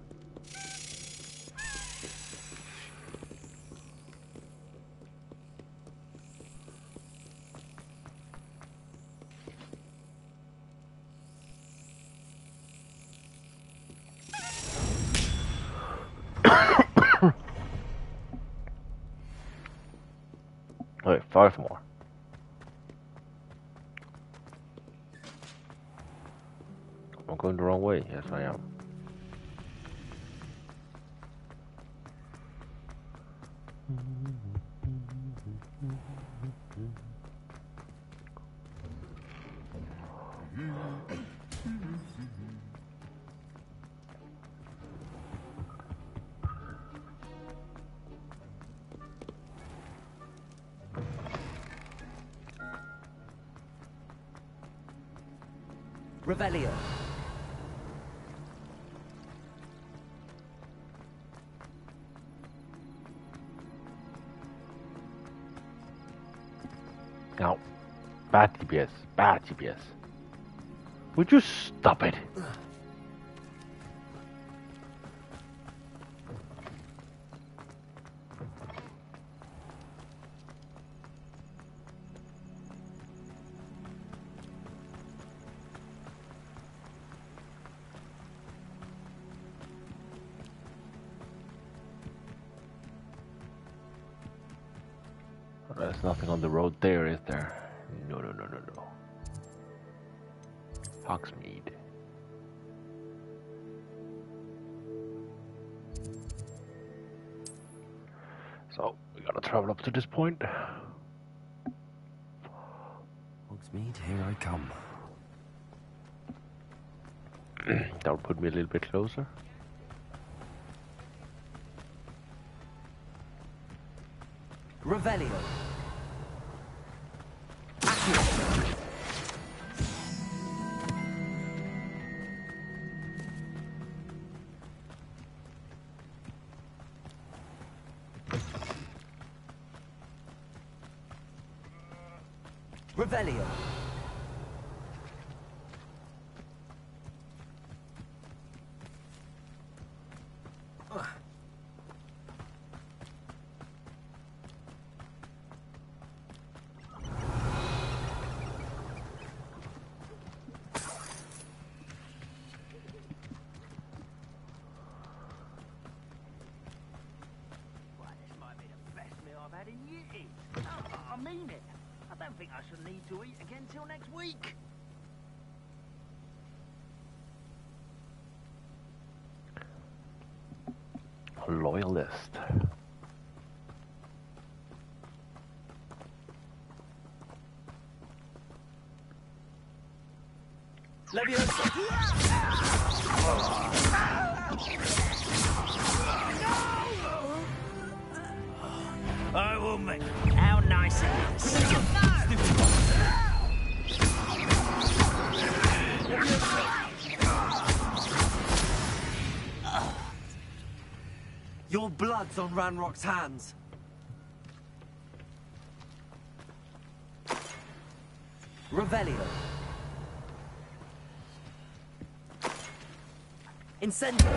Wait, 5 more. I'm going the wrong way. Yes, I am. Revelio. Now, bad TPS, bad TPS. Would you stop it? There's nothing on the road there, is there? No. Hogsmeade. So, we gotta travel up to this point. Hogsmeade, here I come. That would put me a little bit closer. Revelio. Revelio. I mean it. I don't think I shall need to eat again till next week. Loyalist. I will make. How nice it is. Your blood's on Ranrock's hands. Revelio. Incendio.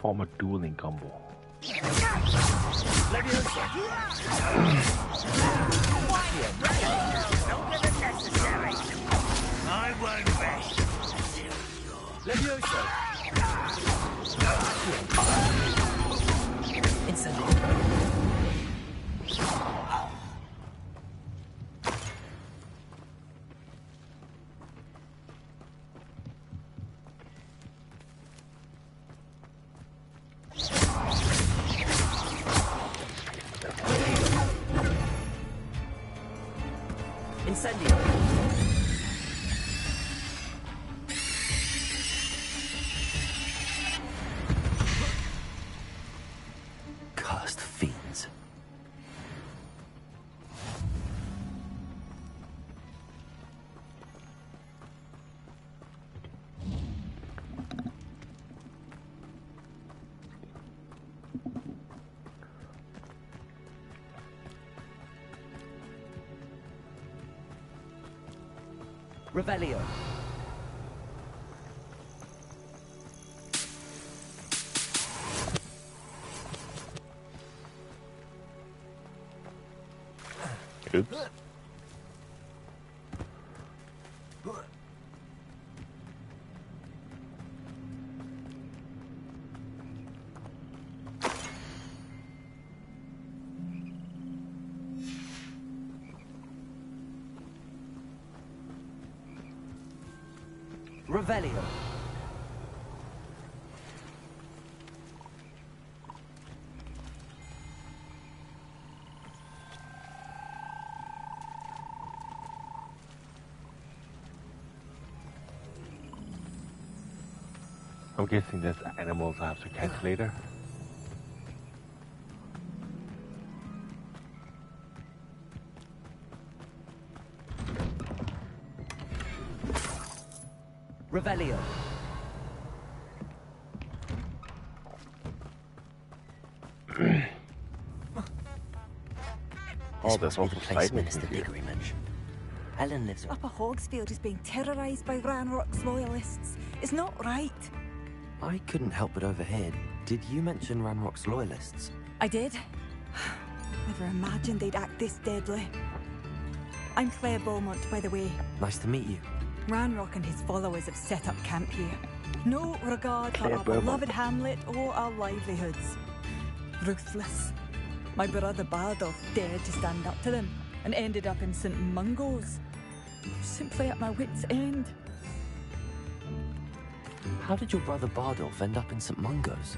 Form a dueling combo. I won't rest. Levioso! Incendio. Incendio. Cursed fiends. Revelio. Oops. Revelio. I'm guessing there's animals I have to catch later. Revelio. Oh, there's also place sightings Minister here. Diggory mentioned. Ellen lives Upper Hogsfield is being terrorised by Ranrock's loyalists. It's not right. I couldn't help but overhear. Did you mention Ranrock's loyalists? I did. Never imagined they'd act this deadly. I'm Claire Beaumont, by the way. Nice to meet you. Ranrock and his followers have set up camp here. No regard for Claire our Beaumont. beloved hamlet or our livelihoods. Ruthless. My brother Bardolph dared to stand up to them and ended up in St. Mungo's. Simply at my wit's end. How did your brother Bardolph end up in St. Mungo's?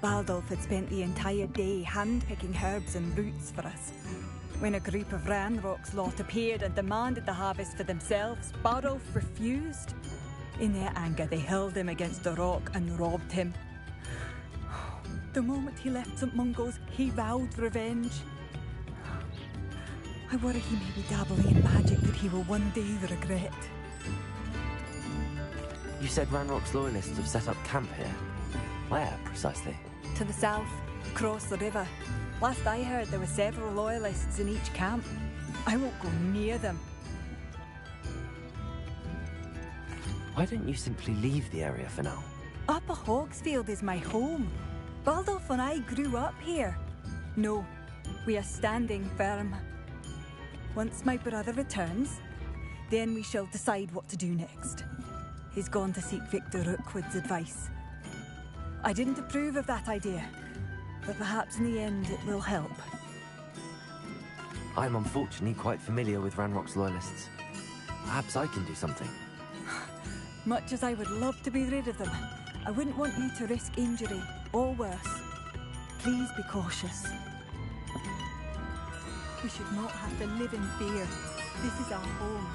Bardolph had spent the entire day hand-picking herbs and roots for us. When a group of Ranrock's lot appeared and demanded the harvest for themselves, Bardolph refused. In their anger, they hurled him against the rock and robbed him. The moment he left St. Mungo's, he vowed revenge. I worry he may be dabbling in magic that he will one day regret. You said Ranrock's loyalists have set up camp here. Where, precisely? To the south, across the river. Last I heard, there were several loyalists in each camp. I won't go near them. Why don't you simply leave the area for now? Upper Hogsfield is my home. Baldolph and I grew up here. No, we are standing firm. Once my brother returns, then we shall decide what to do next. He's gone to seek Victor Rookwood's advice. I didn't approve of that idea, but perhaps in the end it will help. I'm unfortunately quite familiar with Ranrock's loyalists. Perhaps I can do something. Much as I would love to be rid of them, I wouldn't want you to risk injury, or worse. Please be cautious. We should not have to live in fear. This is our home.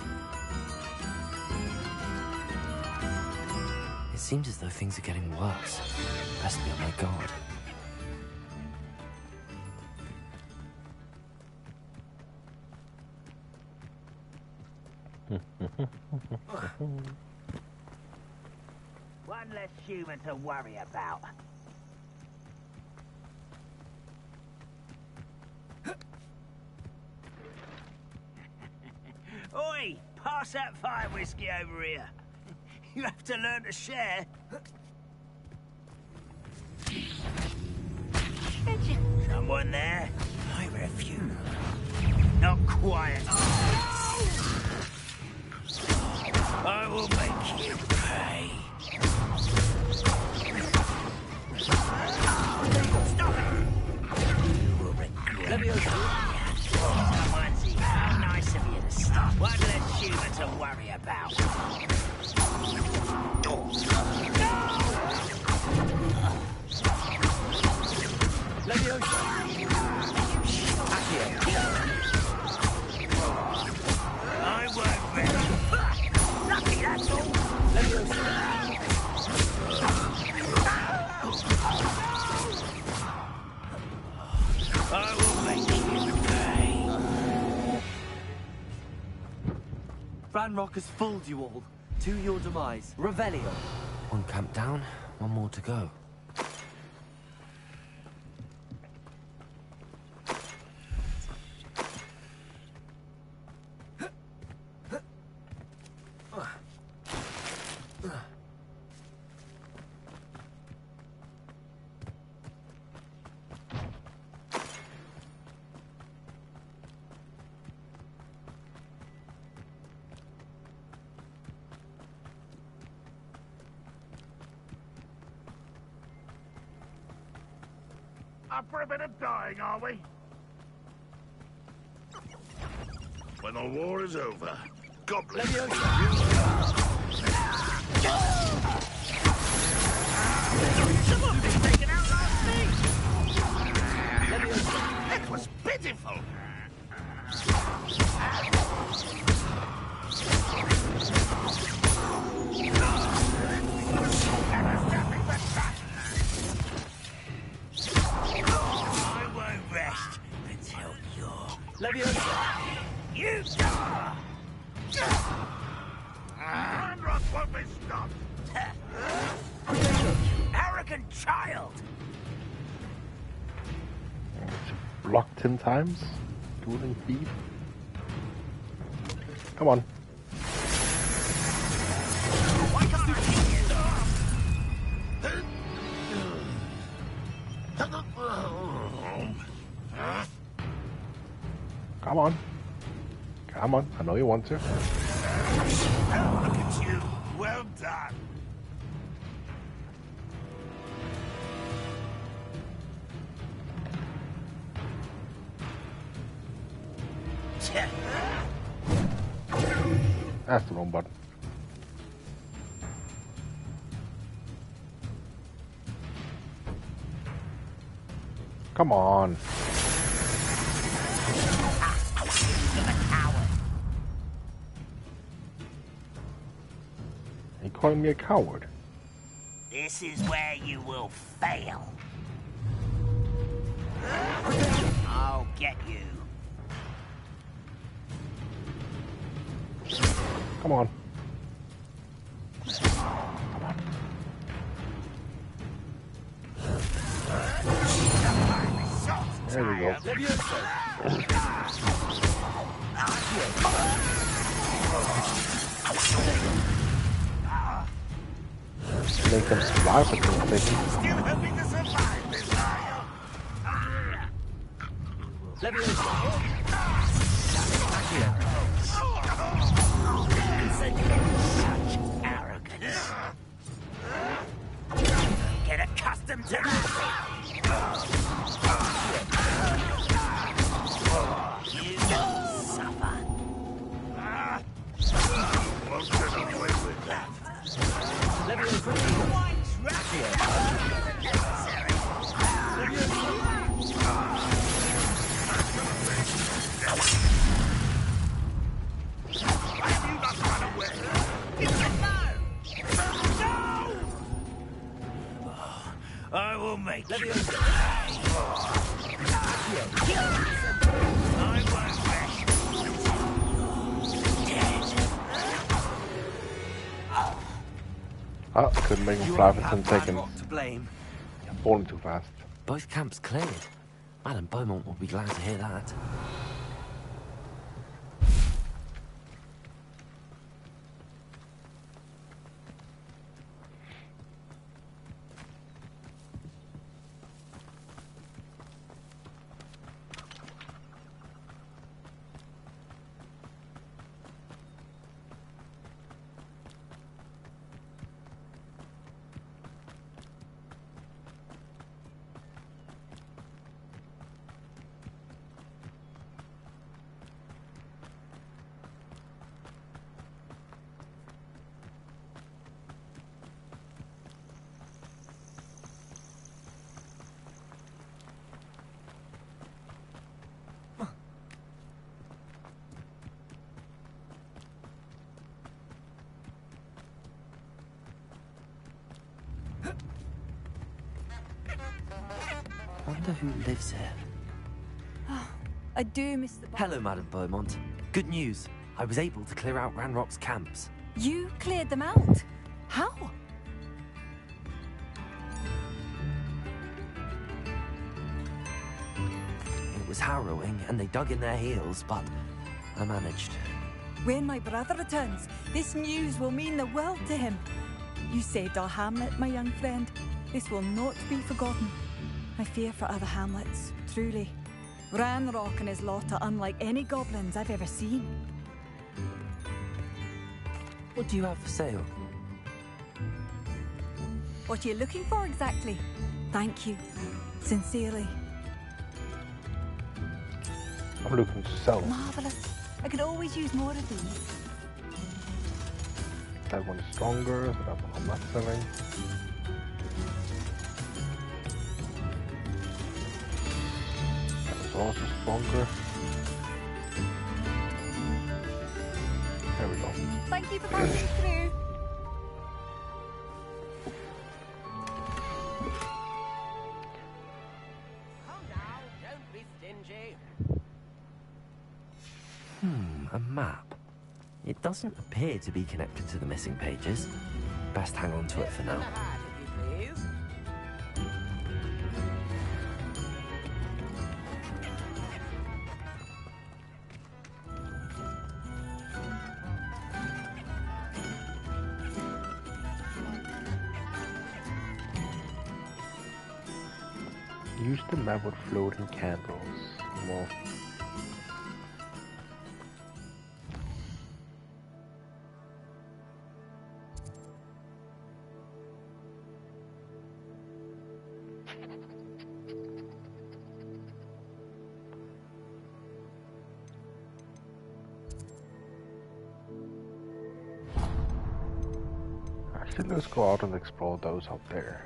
It seems as though things are getting worse. Best be on my guard. One less human to worry about. Oi! Pass that fire whiskey over here. You have to learn to share. Someone there? I refuse. Not quiet. I will make you pay. Stop it! You will regret. Someone's how nice of you to stop. One less human to worry about. I won't rest. Lucky, that's all. I will make you pay. Ranrock has fooled you all. To your demise. Revelio. One camp down, one more to go. Up for a bit of dying, are we? When the war is over, goblins... Someone was taken out last week! It was pitiful! I won't rest until you're... You die! Ranrock won't be stopped! Arrogant child! Block 10 times? Dueling thief? Come on. Come on. Come on. I know you want to. Look at you. Well done. That's the wrong button. Come on. Are you calling me a coward? This is where you will fail. I'll get you. Come on. There we go. Make them survive for 2 seconds. Still hoping to survive this, Such arrogance. Get accustomed to that. You suffer. Won't get away with that. I will make you. I won't rest. Oh, couldn't make him fly for 10 seconds. To blame. I'm falling too fast. Both camps cleared. Madam Beaumont will be glad to hear that. wonder who lives here. I do miss the... Hello, Madame Beaumont. Good news. I was able to clear out Ranrock's camps. You cleared them out? How? It was harrowing, and they dug in their heels, but I managed. When my brother returns, this news will mean the world to him. You saved our hamlet, my young friend. This will not be forgotten. I fear for other hamlets, truly. Ranrock and his lot are unlike any goblins I've ever seen. What do you have for sale? What are you looking for exactly? Thank you. Sincerely. I'm looking to sell. Marvelous. I could always use more of these. That one is stronger, so that one I'm not selling. That is also stronger. There we go. Thank you for passing through. Come now, don't be stingy. A map. It doesn't appear to be connected to the missing pages. Best hang on to it for now. Use the map with floating candles. More. Actually, let's go out and explore those up there.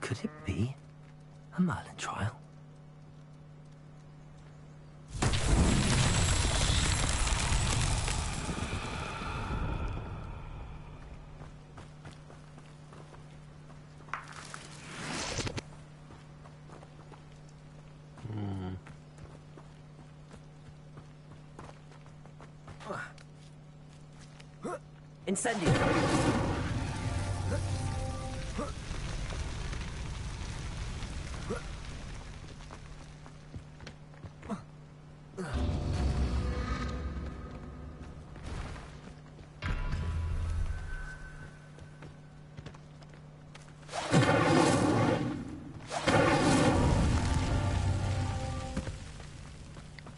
Could it be a Merlin trial? Incendio!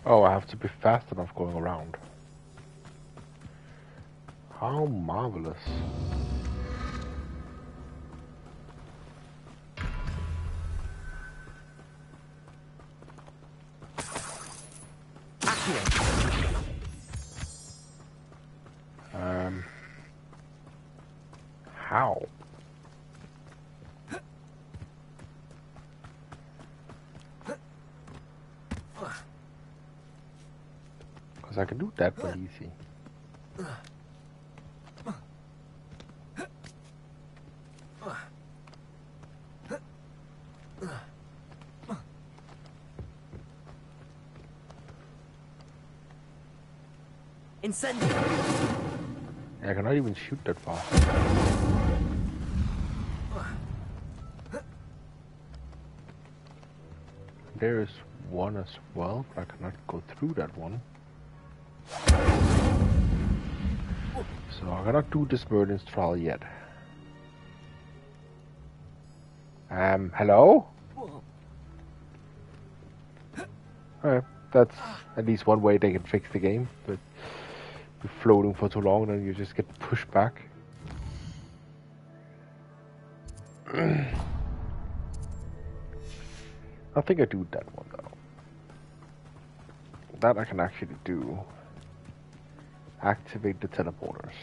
Oh, I have to be fast enough going around. How marvelous. How? Because I can do that but easy. Incendio! I cannot even shoot that far. There is one as well, but I cannot go through that one. So I cannot do this Merlin's trial yet. Hello? Alright, that's at least one way they can fix the game, but You're floating for too long, then you just get pushed back. I think I do that one though. That I can actually do. Activate the teleporters.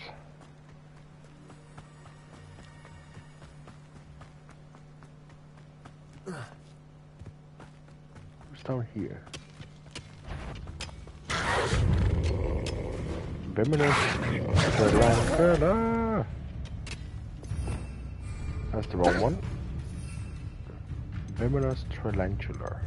Who's down here? Venomous Tarantula. That's the wrong one. Venomous Tarantula.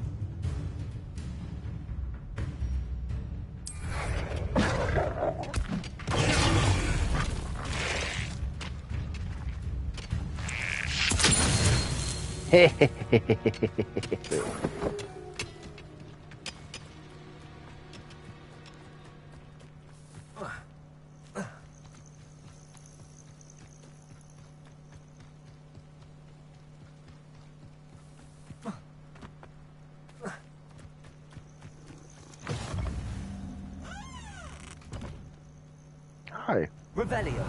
Hi. Revelio.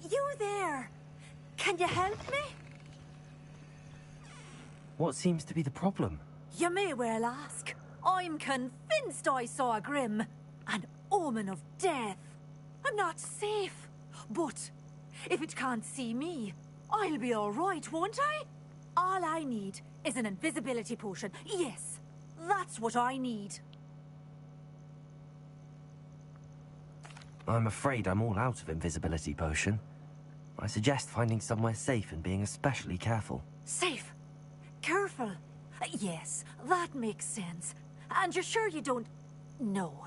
You there? Can you help me? What seems to be the problem? You may well ask. I'm convinced I saw a Grim. An omen of death. I'm not safe. But if it can't see me, I'll be all right, won't I? All I need is an invisibility potion. Yes, that's what I need. I'm afraid I'm all out of invisibility potion. I suggest finding somewhere safe and being especially careful. Safe? Careful? Yes, that makes sense. And you're sure you don't... No.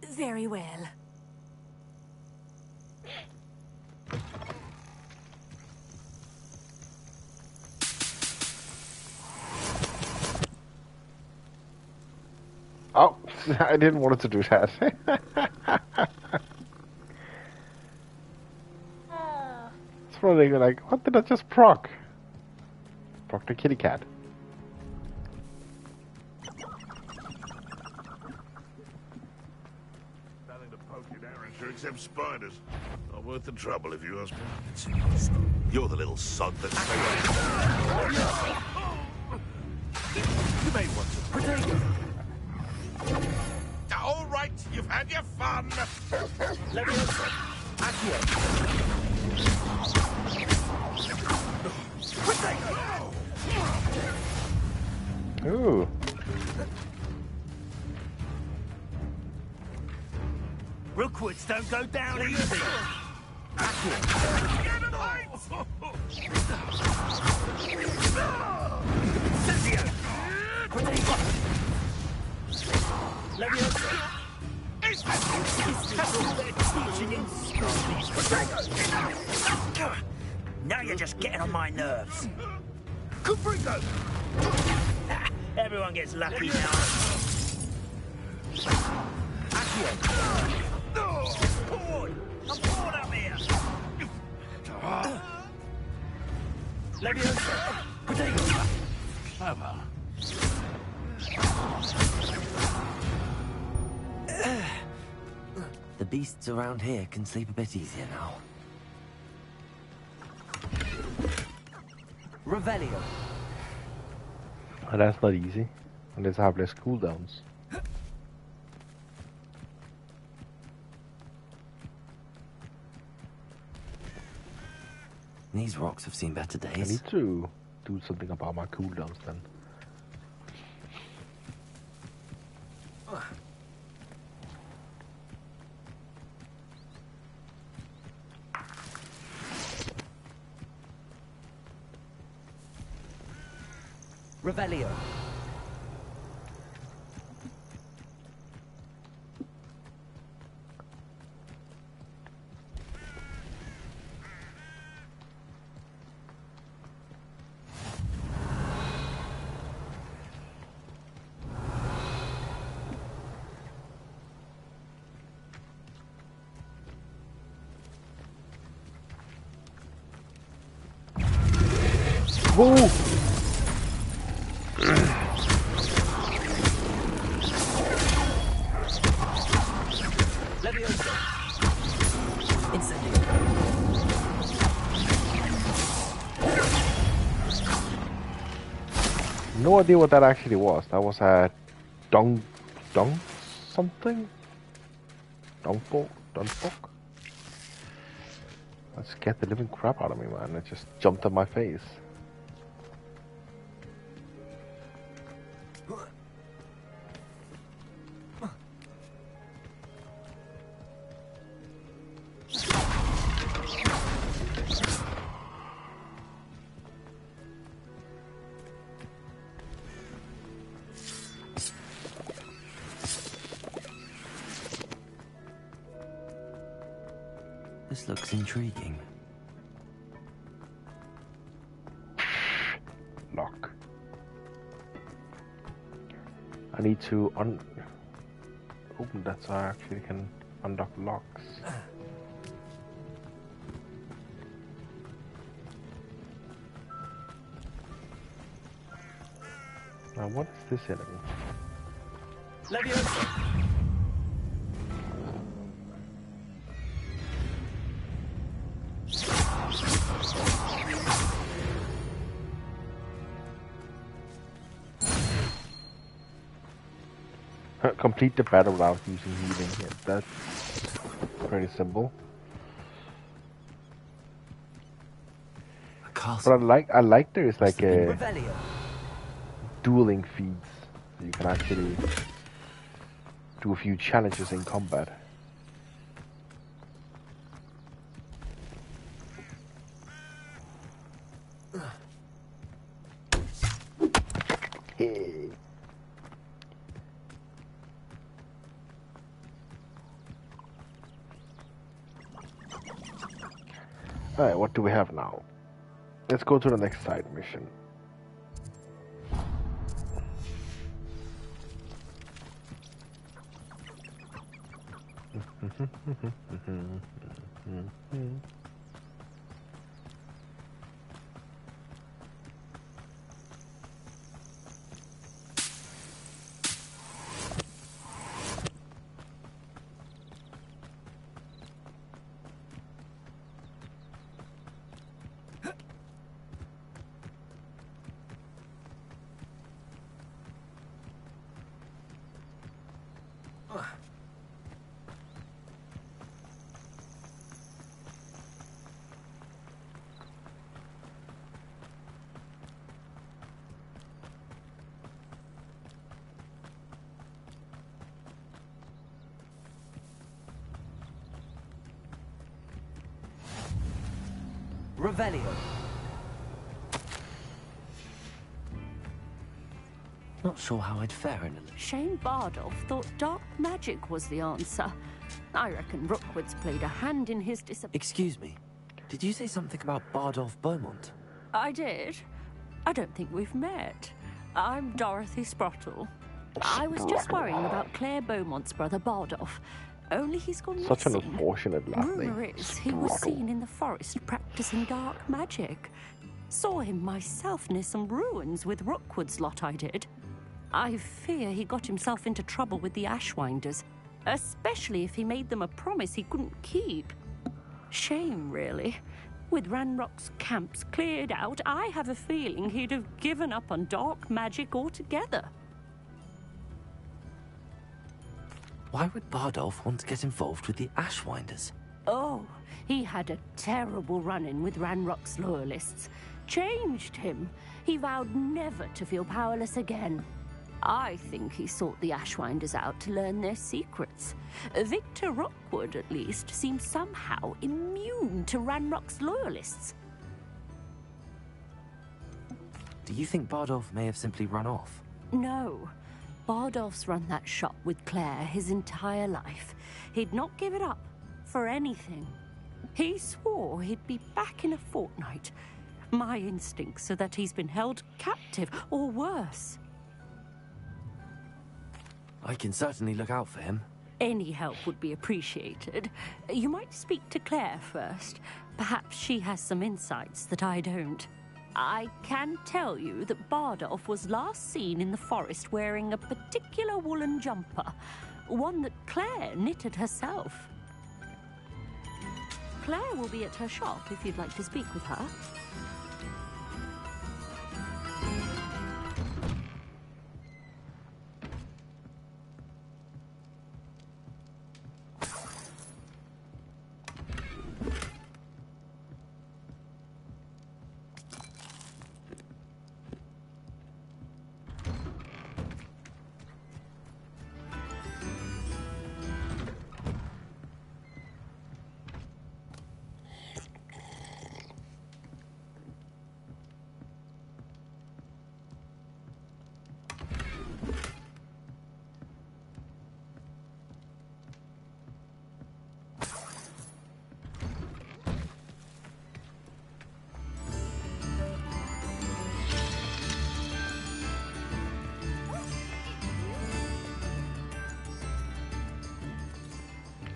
Very well. Oh, I didn't want it to do that. It's probably like, what did I just proc? Proc the kitty cat. Nothing to poke your Derringer except spiders. Not worth the trouble if you ask me. You're the little sod that You may want to protect him. All right, you've had your fun. Let me Ooh. Rookwoods don't go down easy. Now you're just getting on my nerves. Caprico! Everyone gets lucky now. Bored! I'm bored up here! The beasts around here can sleep a bit easier now. Revelio. Oh, that's not easy. And let's have less cooldowns. These rocks have seen better days. I need to do something about my cooldowns then. Revelio. Whoa! Leviosa. Incendio. No idea what that actually was. That was a dong something? Dongpo? That scared the living crap out of me, man. It just jumped on my face. This looks intriguing. Lock. I need to open that so I actually can unlock locks. Now what is this enemy? Leviosa. Complete the battle without using healing. Yeah, that's pretty simple. But I like there is like a dueling feats. So you can actually do a few challenges in combat. Hey. Alright, what do we have now? Let's go to the next side mission. Revelio. Not sure how I'd fare in a... Shane Bardolph thought dark magic was the answer. I reckon Rookwood's played a hand in his Excuse me. Did you say something about Bardolph Beaumont? I did. I don't think we've met. I'm Dorothy Sprottle. I was just worrying about Claire Beaumont's brother Bardolph. Only he's gone Such an missing. unfortunate last name. Rumour is he was seen in the forest practicing dark magic. Saw him myself near some ruins with Rookwood's lot I did. I fear he got himself into trouble with the Ashwinders, especially if he made them a promise he couldn't keep. Shame, really. With Ranrock's camps cleared out, I have a feeling he'd have given up on dark magic altogether. Why would Bardolph want to get involved with the Ashwinders? Oh, he had a terrible run-in with Ranrock's loyalists. Changed him. He vowed never to feel powerless again. I think he sought the Ashwinders out to learn their secrets. Victor Rookwood, at least, seems somehow immune to Ranrock's loyalists. Do you think Bardolph may have simply run off? No. Bardolph's run that shop with Claire his entire life. He'd not give it up for anything. He swore he'd be back in a fortnight. My instincts are that he's been held captive, or worse. I can certainly look out for him. Any help would be appreciated. You might speak to Claire first. Perhaps she has some insights that I don't. I can tell you that Bardolph was last seen in the forest wearing a particular woolen jumper. One that Claire knitted herself. Claire will be at her shop if you'd like to speak with her.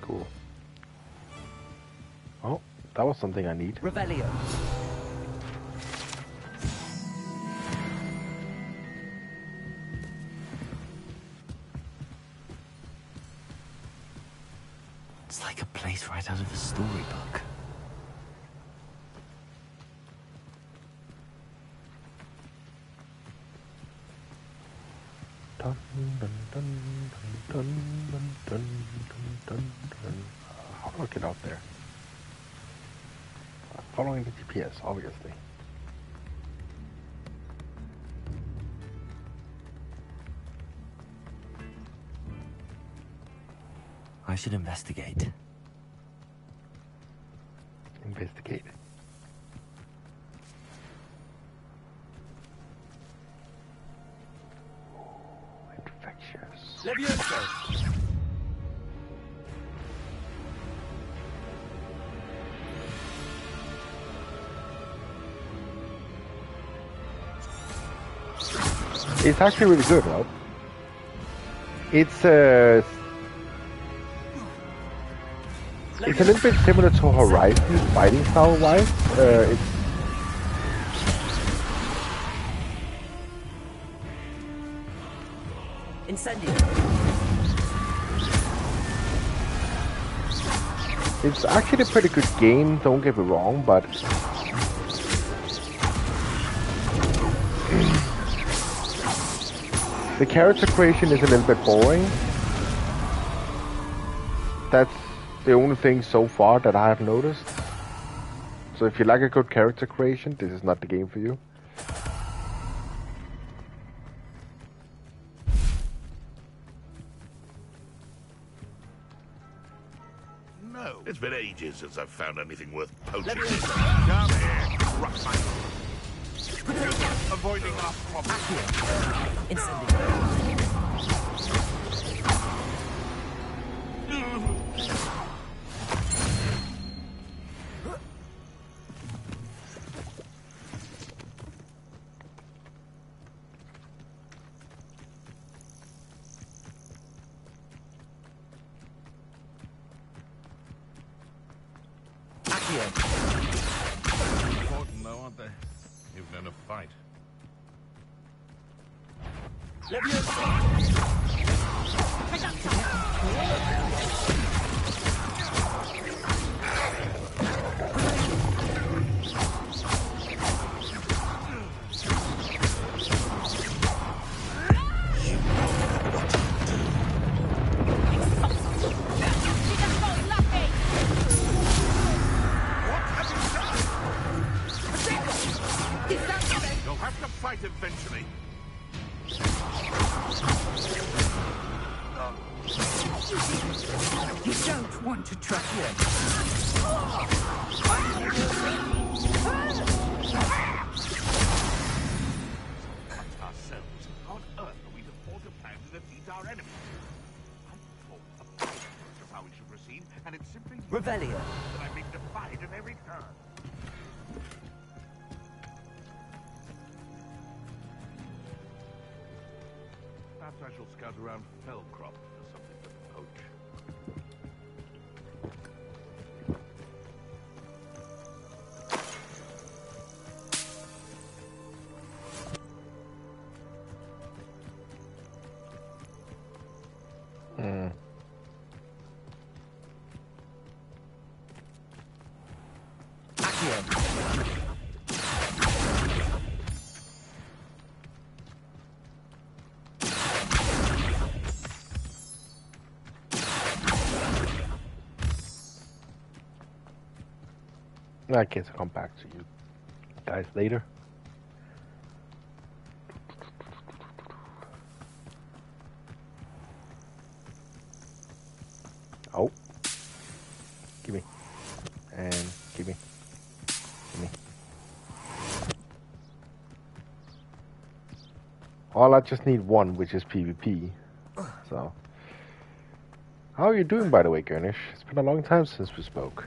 Cool. Oh, that was something I need. Revelio. It's like a place right out of a storybook. Dun, dun, dun, dun, dun, dun, dun, dun, dun. How do I get out there? Following the GPS, obviously. I should investigate. Investigate. Infectious. Levioso! It's actually really good, right? It's a little bit similar to Horizon fighting style wise. It's actually a pretty good game, don't get me wrong, but the character creation is a little bit boring. That's the only thing so far that I have noticed. So if you like a good character creation, this is not the game for you. No, it's been ages since I've found anything worth poaching. Come here, rough man. Avoiding our problem. Important though, aren't they? Even in a fight. You'll have to fight eventually. You don't want to trust him. Ourselves. How on earth are we to forge a plan to defeat our enemies? I thought a plan of how we should proceed, and it's simply Revelio. that I'm being defied at every turn. Perhaps I shall scout around Fellcrop for something to poach. I guess I'll come back to you guys later. Oh. Gimme. And gimme. Gimme. Well, I just need one, which is PvP. So. How are you doing, by the way, Gurnish? It's been a long time since we spoke.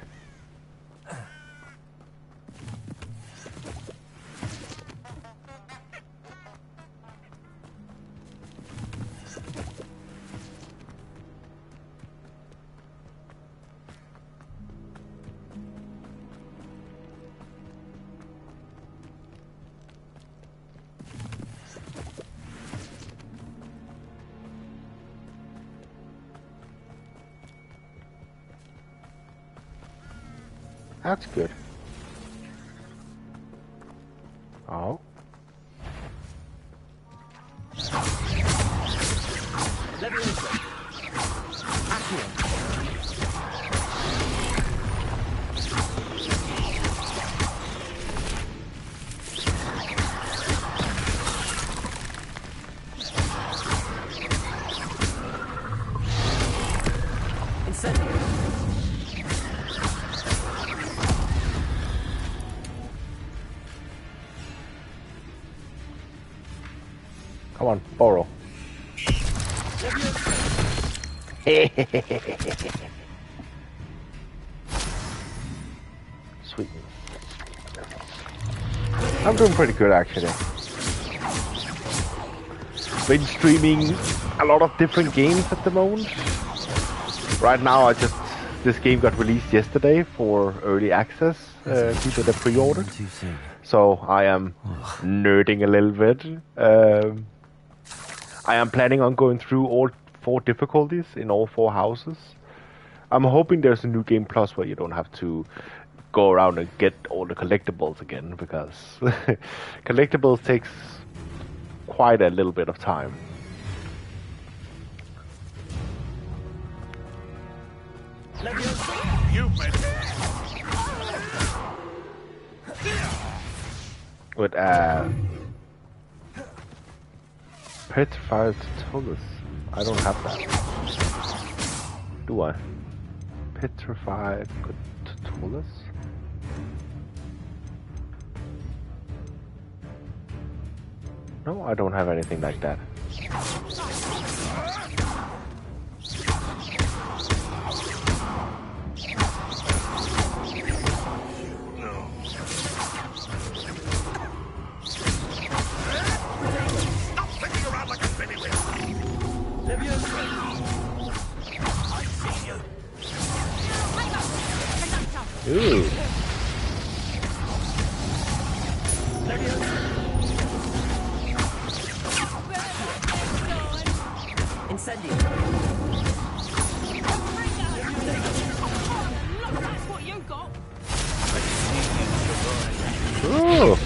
That's good. Oh. Come on, borrow. Sweet. I'm doing pretty good actually. Been streaming a lot of different games at the moment. Right now this game got released yesterday for early access, people that pre-ordered. So I am nerding a little bit. I am planning on going through all 4 difficulties in all 4 houses. I'm hoping there's a new game plus where you don't have to go around and get all the collectibles again, because collectibles takes quite a little bit of time. With Petrified Tullus. I don't have that. Do I? Petrified Tullus? No, I don't have anything like that. Ooh. Incendio. That's what you got. Ooh.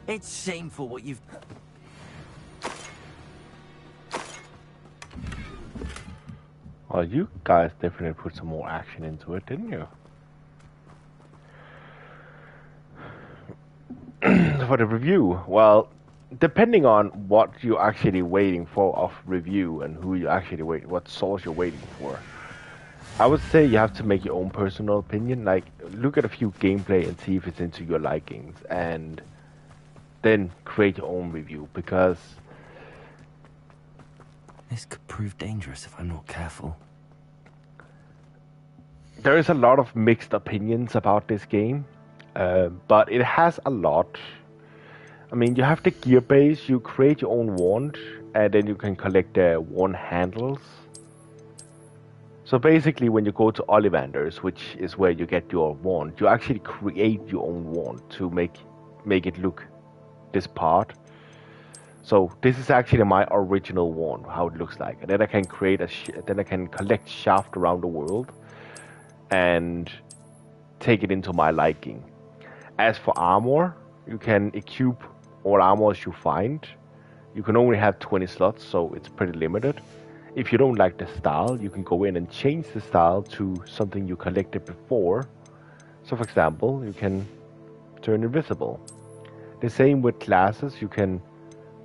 It's shameful what you've... Well, you guys definitely put some more action into it, didn't you? For the review, well, depending on what you're actually waiting for of review and who you actually wait, what source you're waiting for, I would say you have to make your own personal opinion. Like, look at a few gameplay and see if it's into your likings, and then create your own review, because this could prove dangerous if I'm not careful. There is a lot of mixed opinions about this game, but it has a lot. I mean, you have the gear base, you create your own wand, and then you can collect the wand handles. So basically, when you go to Ollivander's, which is where you get your wand, you actually create your own wand to make it look this part. So this is actually my original wand, how it looks like, and then I can create then I can collect shaft around the world and take it into my liking. As for armor, you can equip all armors you find. You can only have 20 slots, so it's pretty limited. If you don't like the style, you can go in and change the style to something you collected before. So for example, you can turn invisible. The same with classes, you can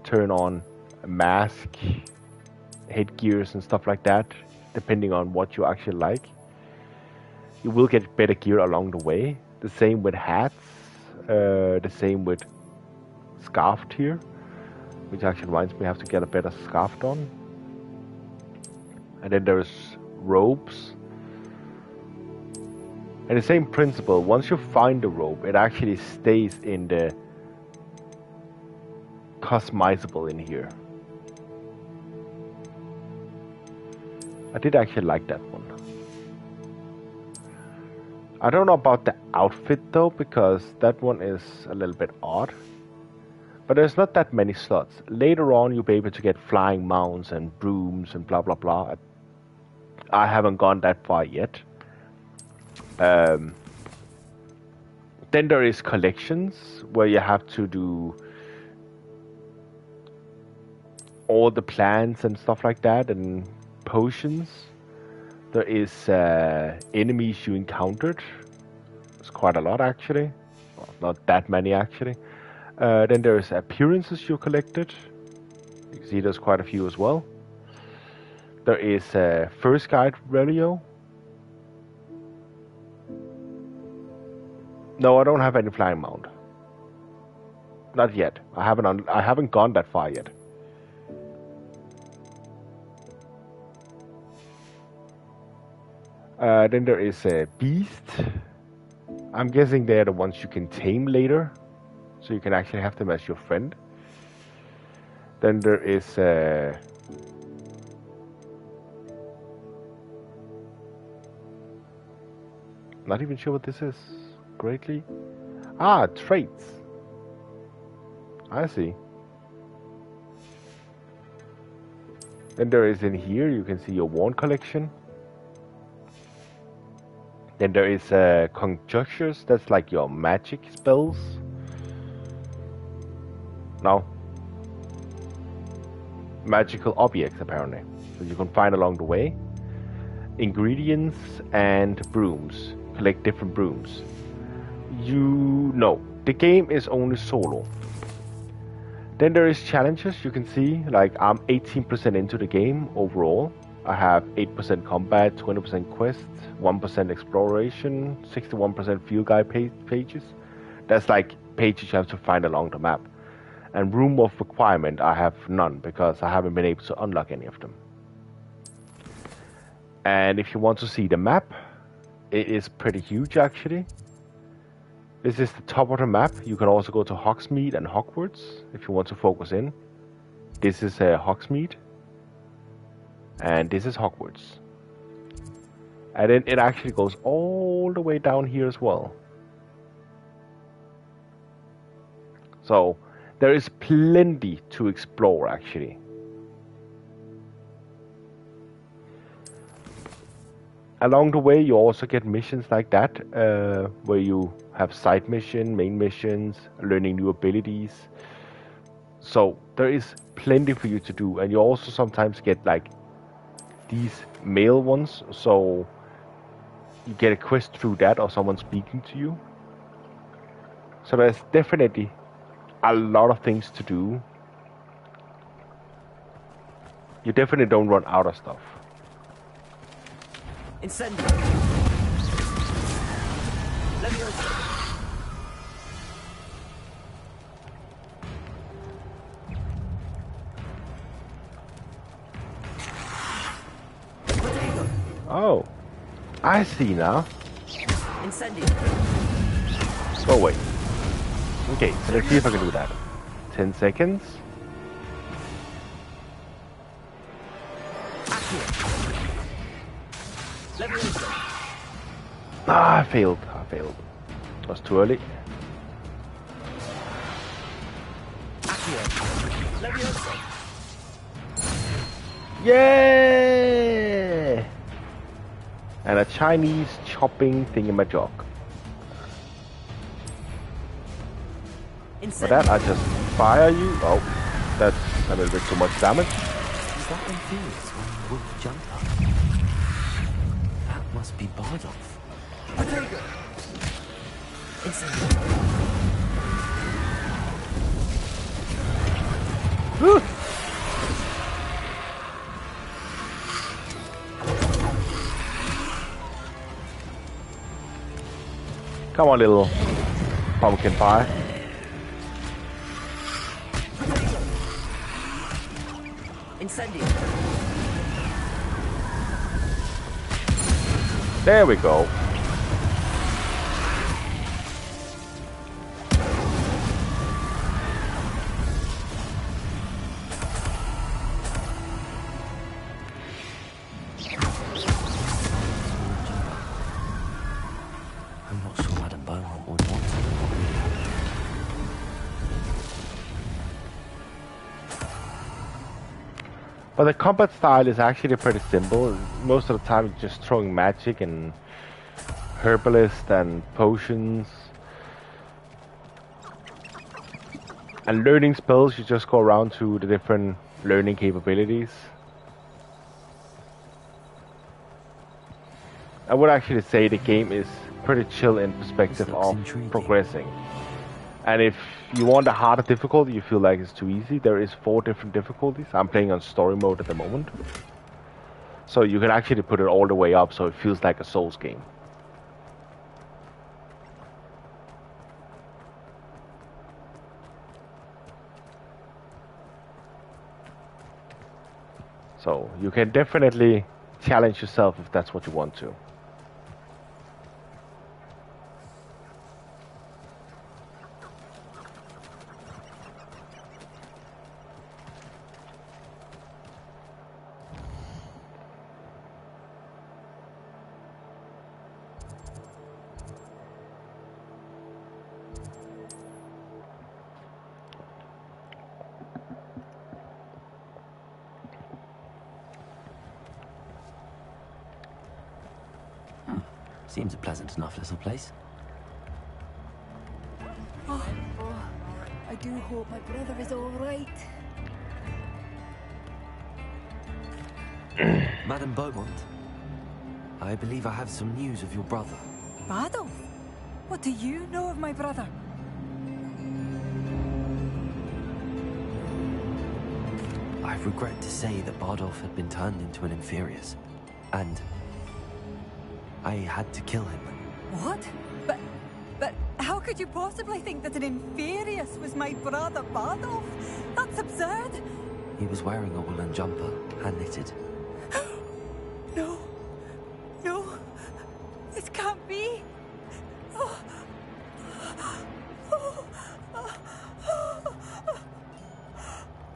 turn on a mask, headgears and stuff like that, depending on what you actually like. You will get better gear along the way. The same with hats, the same with scarf here, which actually reminds me I have to get a better scarf on. And then there's robes. And the same principle, once you find the robe, it actually stays in the customizable in here. I did actually like that one. I don't know about the outfit though, because that one is a little bit odd. But there's not that many slots. Later on you'll be able to get flying mounts and brooms and blah blah blah. I haven't gone that far yet. Then there is collections where you have to do all the plants and stuff like that, and potions. There is enemies you encountered. It's quite a lot actually. Well, not that many actually. Then there's appearances you collected. You can see there's quite a few as well. There is First Guide Relio. No, I don't have any flying mount. Not yet. I haven't gone that far yet. Then there is a beast. I'm guessing they're the ones you can tame later, so you can actually have them as your friend. Then there is not even sure what this is. Greatly. Ah, traits. I see. Then there is in here, you can see your wand collection. Then there is conjunctures, that's like your magic spells. No. Magical objects, apparently. So you can find along the way. Ingredients and brooms. Collect different brooms. No, the game is only solo. Then there is challenges, you can see, like I'm 18% into the game overall. I have 8% combat, 20% quest, 1% exploration, 61% field guide pages. That's like pages you have to find along the map. And room of requirement, I have none because I haven't been able to unlock any of them. And if you want to see the map, it is pretty huge actually. This is the top of the map. You can also go to Hogsmeade and Hogwarts if you want to focus in. This is Hogsmeade. And this is Hogwarts. And then it actually goes all the way down here as well. So there is plenty to explore actually. Along the way you also get missions like that, where you have side mission, main missions, learning new abilities. So there is plenty for you to do, and you also sometimes get like these mail ones, so you get a quest through that or someone speaking to you. So there's definitely a lot of things to do. You definitely don't run out of stuff. Incendio. Leviosa. Oh, I see now. Incendio. Go away. Okay, so let's see if I can do that. 10 seconds. Ah, I failed. It was too early. Yeah! And a Chinese chopping thingamajig. For that, I just fire you. Oh, that's a little bit too much damage. Is that infurious when Wolf Jumper? That must be Bardolph. Come on, little pumpkin pie. Incendio. There we go. I'm not sure Madame Beaumont would want to. But the combat style is actually pretty simple. Most of the time you're just throwing magic and herbalist and potions. And learning spells, you just go around to the different learning capabilities. I would actually say the game is pretty chill in perspective of progressing. And if you want a harder difficulty, you feel like it's too easy, there is 4 different difficulties. I'm playing on story mode at the moment. So you can actually put it all the way up so it feels like a Souls game. So you can definitely challenge yourself if that's what you want to. Seems a pleasant enough little place. Oh, I do hope my brother is all right. Madame Beaumont, I believe I have some news of your brother. Bardolph? What do you know of my brother? I regret to say that Bardolph had been turned into an Inferius, and I had to kill him. What? But how could you possibly think that an Inferius was my brother Bardolph? That's absurd. He was wearing a woolen jumper, hand-knitted. No, this can't be.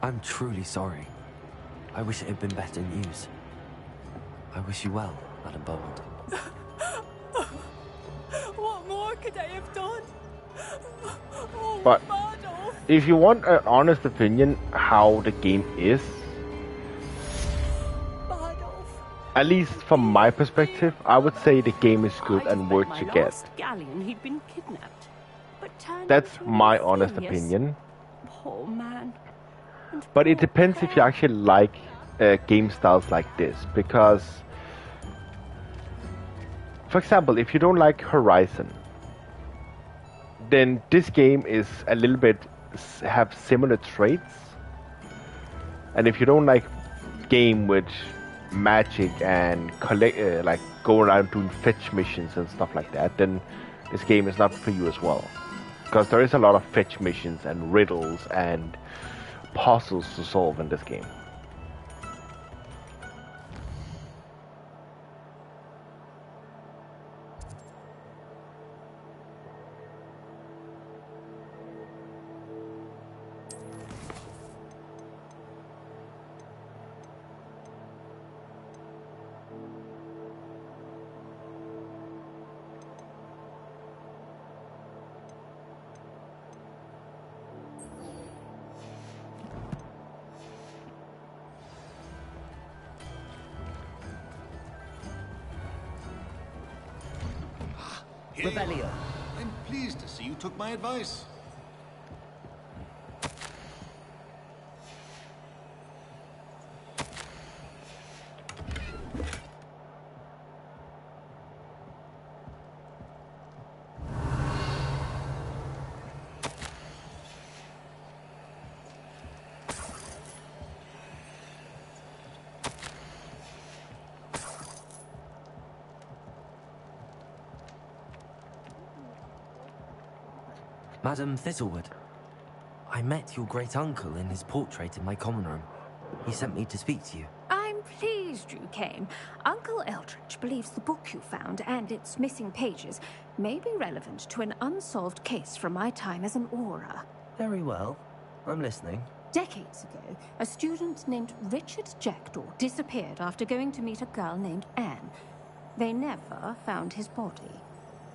I'm truly sorry. I wish it had been better news. I wish you well, Madame Beaumont. What more could I have done? But if you want an honest opinion how the game is, at least from my perspective, I would say the game is good and worth to get. Galleon, he'd been kidnapped, but turned That's into my an honest Inferius. opinion. Poor man. But it depends if you actually like game styles like this, because, for example, if you don't like Horizon, then this game is a little bit have similar traits. And if you don't like game with magic and collect like go around doing fetch missions and stuff like that, then this game is not for you as well, because there is a lot of fetch missions and riddles and puzzles to solve in this game. Here you are. I'm pleased to see you took my advice. Madam Thistlewood, I met your great-uncle in his portrait in my common room. He sent me to speak to you. I'm pleased you came. Uncle Eldridge believes the book you found and its missing pages may be relevant to an unsolved case from my time as an Auror. Very well. I'm listening. Decades ago, a student named Richard Jackdaw disappeared after going to meet a girl named Anne. They never found his body.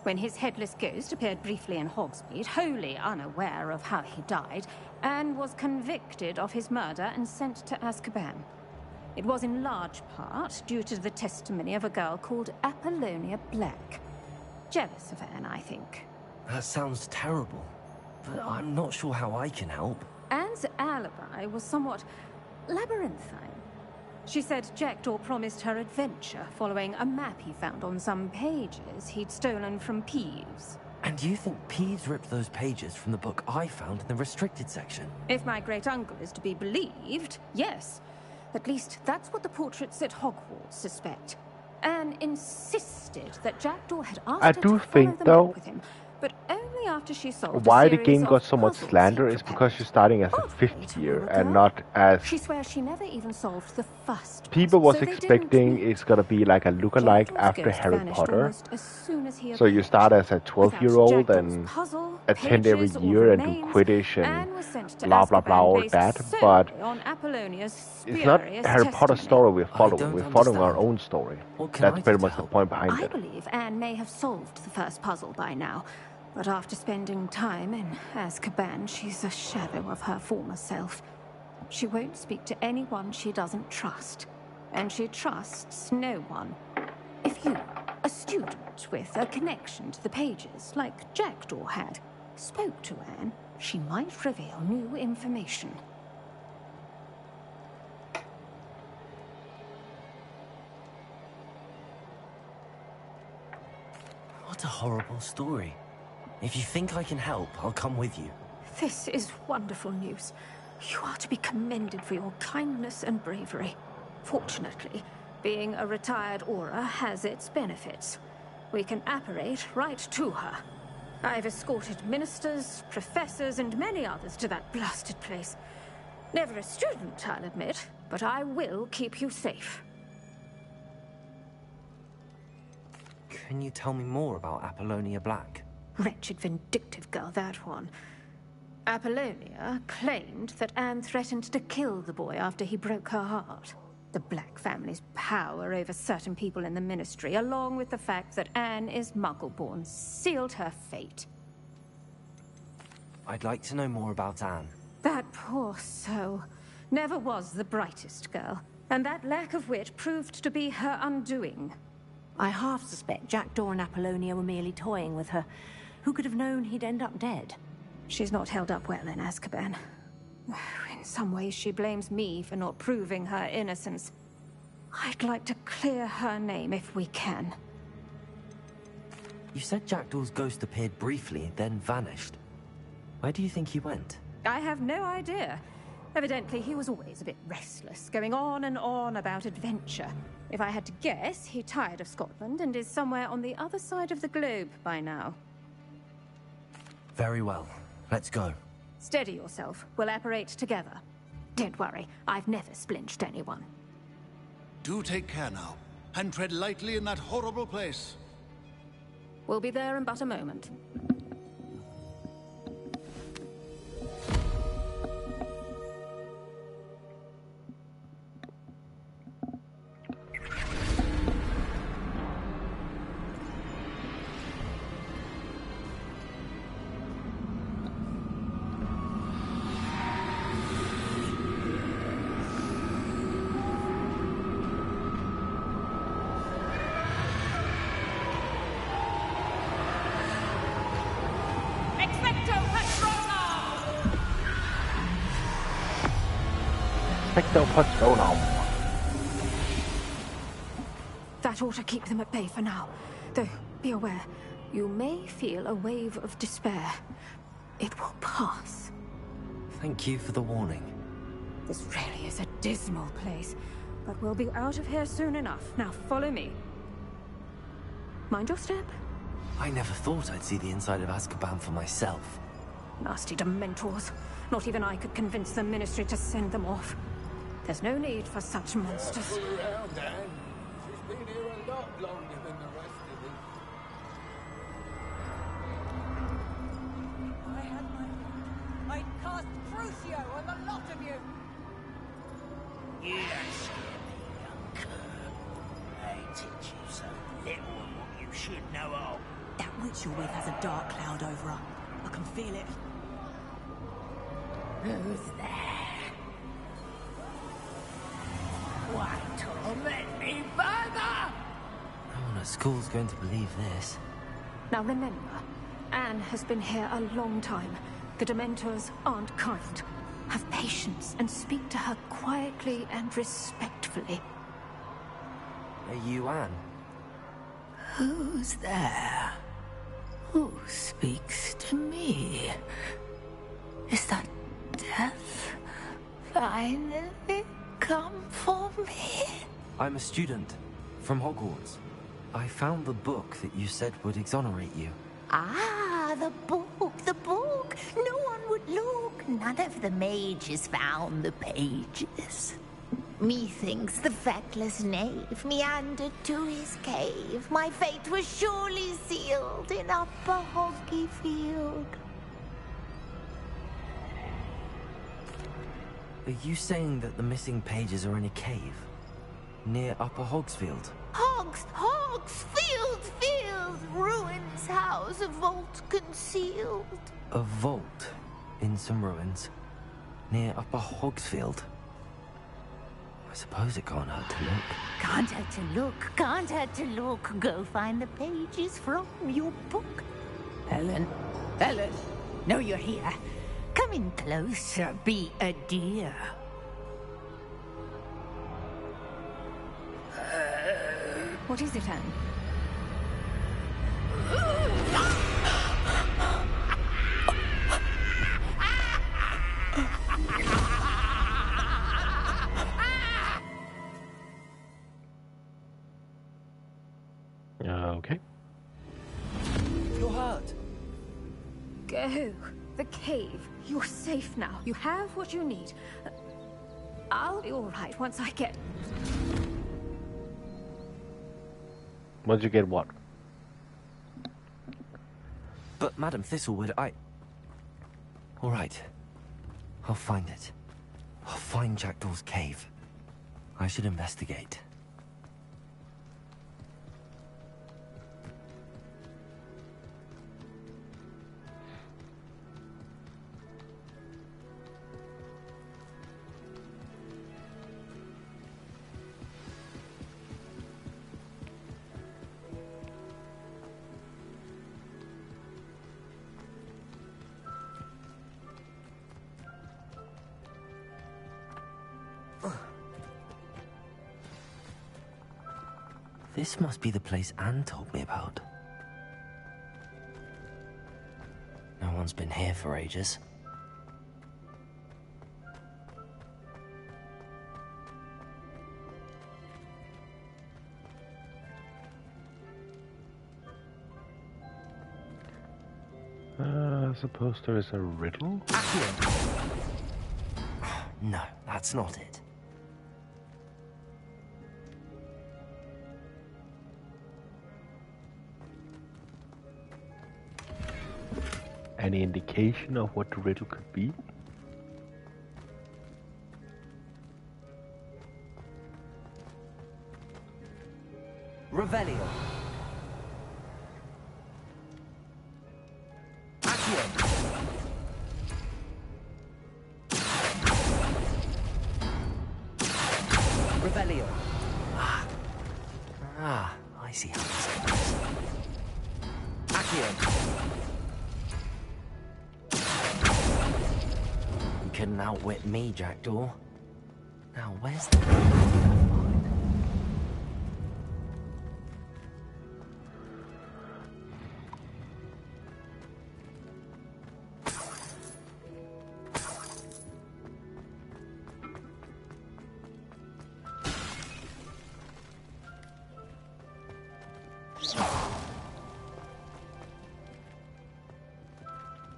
When his headless ghost appeared briefly in Hogsmeade, wholly unaware of how he died, Anne was convicted of his murder and sent to Azkaban. It was in large part due to the testimony of a girl called Apollonia Black. Jealous of Anne, I think. That sounds terrible, but I'm not sure how I can help. Anne's alibi was somewhat labyrinthine. She said Jackdaw promised her adventure following a map he found on some pages he'd stolen from Peeves. And you think Peeves ripped those pages from the book I found in the restricted section? If my great-uncle is to be believed, yes. At least that's what the portraits at Hogwarts suspect. Anne insisted that Jackdaw had asked I her do to think, follow the though, map with him, but only after she solved why a the series game got of so much puzzles slander he'd is because you're starting as a 5th year and not as She swears she never even solved the first people was so they expecting. It's gonna be like a lookalike after ghost Harry vanished Potter. almost as soon as he So you start as a 12-year-old Without and Jackdaw's puzzle, attend every pages, or year and do remains, Quidditch Anne and was sent to blah blah blah Azkaban all based that. solely But on Apollonia's it's not spurious Harry Potter testimony. story we're following. don't We're following our understand. own story. What can That's I pretty do to much the help? point behind I it. believe Anne may have solved the first puzzle by now, but after spending time in Azkaban, she's a shadow of her former self. She won't speak to anyone she doesn't trust, and she trusts no one. If you, a student with a connection to the pages, like Jackdaw had, spoke to Anne, she might reveal new information. What a horrible story. If you think I can help, I'll come with you. This is wonderful news. You are to be commended for your kindness and bravery. Fortunately, being a retired Auror has its benefits. We can apparate right to her. I've escorted ministers, professors, and many others to that blasted place. Never a student, I'll admit, but I will keep you safe. Can you tell me more about Apollonia Black? Wretched, vindictive girl, that one. Apollonia claimed that Anne threatened to kill the boy after he broke her heart. The Black family's power over certain people in the Ministry, along with the fact that Anne is Muggle-born, sealed her fate. I'd like to know more about Anne. That poor soul never was the brightest girl, and that lack of wit proved to be her undoing. I half suspect Jackdaw and Apollonia were merely toying with her. Who could have known he'd end up dead? She's not held up well in Azkaban. In some ways, she blames me for not proving her innocence. I'd like to clear her name if we can. You said Jackdaw's ghost appeared briefly, then vanished. Where do you think he went? I have no idea. Evidently, he was always a bit restless, going on and on about adventure. If I had to guess, he tired of Scotland and is somewhere on the other side of the globe by now. Very well. Let's go. Steady yourself. We'll apparate together. Don't worry, I've never splinched anyone. Do take care now, and tread lightly in that horrible place. We'll be there in but a moment. That ought to keep them at bay for now. Though, be aware, you may feel a wave of despair. It will pass. Thank you for the warning. This really is a dismal place, but we'll be out of here soon enough. Now follow me. Mind your step. I never thought I'd see the inside of Azkaban for myself. Nasty Dementors. Not even I could convince the Ministry to send them off. There's no need for such monsters. Careful around, Anne. She's been here a lot longer than the rest of us. I had I'd cast Crucio on the lot of you. You don't scare me, young cur. They teach you so little of what you should know of. That witch you're with has a dark cloud over her. I can feel it. Who's there? Why torment me further? No one at school's going to believe this. Now remember, Anne has been here a long time. The Dementors aren't kind. Have patience and speak to her quietly and respectfully. Are you Anne? Who's there? Who speaks to me? Is that death finally come for me? I'm a student from Hogwarts. I found the book that you said would exonerate you. Ah, the book, the book. No one would look. None of the mages found the pages. Methinks the feckless knave meandered to his cave. My fate was surely sealed in Upper Hoggyfield. Are you saying that the missing pages are in a cave? Near Upper Hogsfield? Hogsfield, ruins house, a vault concealed. A vault in some ruins? Near Upper Hogsfield? I suppose it can't hurt to look. Can't hurt to look, can't hurt to look. Go find the pages from your book. Helen, no, you're here. Come in closer, be a dear. What is it, Anne? Okay. You're hurt. Go. The cave. You're safe now. You have what you need. I'll be all right once I get... Once you get what? But Madam Thistlewood, all right. I'll find it. I'll find Jackdaw's cave. I should investigate. This must be the place Anne told me about. No one's been here for ages. I suppose there is a riddle? No, that's not it. Any indication of what the riddle could be? Revelio. Revelio. I see how this goes. Accio. You couldn't outwit me, Jackdaw. Now, where's the...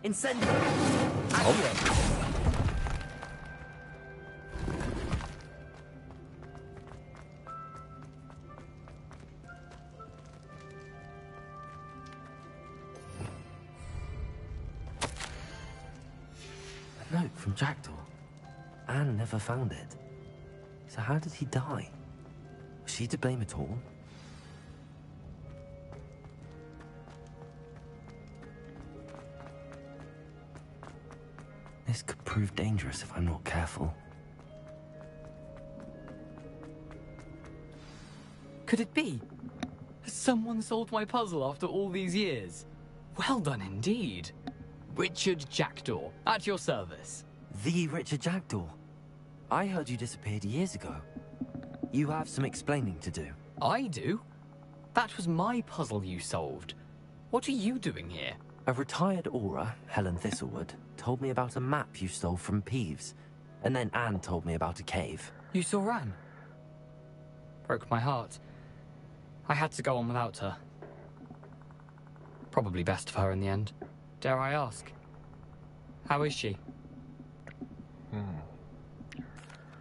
Incendio! A note from Jackdaw. Anne never found it. So how did he die? Was she to blame at all? This could prove dangerous if I'm not careful. Could it be? Has someone solved my puzzle after all these years? Well done indeed. Richard Jackdaw, at your service. The Richard Jackdaw? I heard you disappeared years ago. You have some explaining to do. I do? That was my puzzle you solved. What are you doing here? A retired aura, Helen Thistlewood, told me about a map you stole from Peeves. And then Anne told me about a cave. You saw Anne? Broke my heart. I had to go on without her. Probably best for her in the end. Dare I ask? How is she?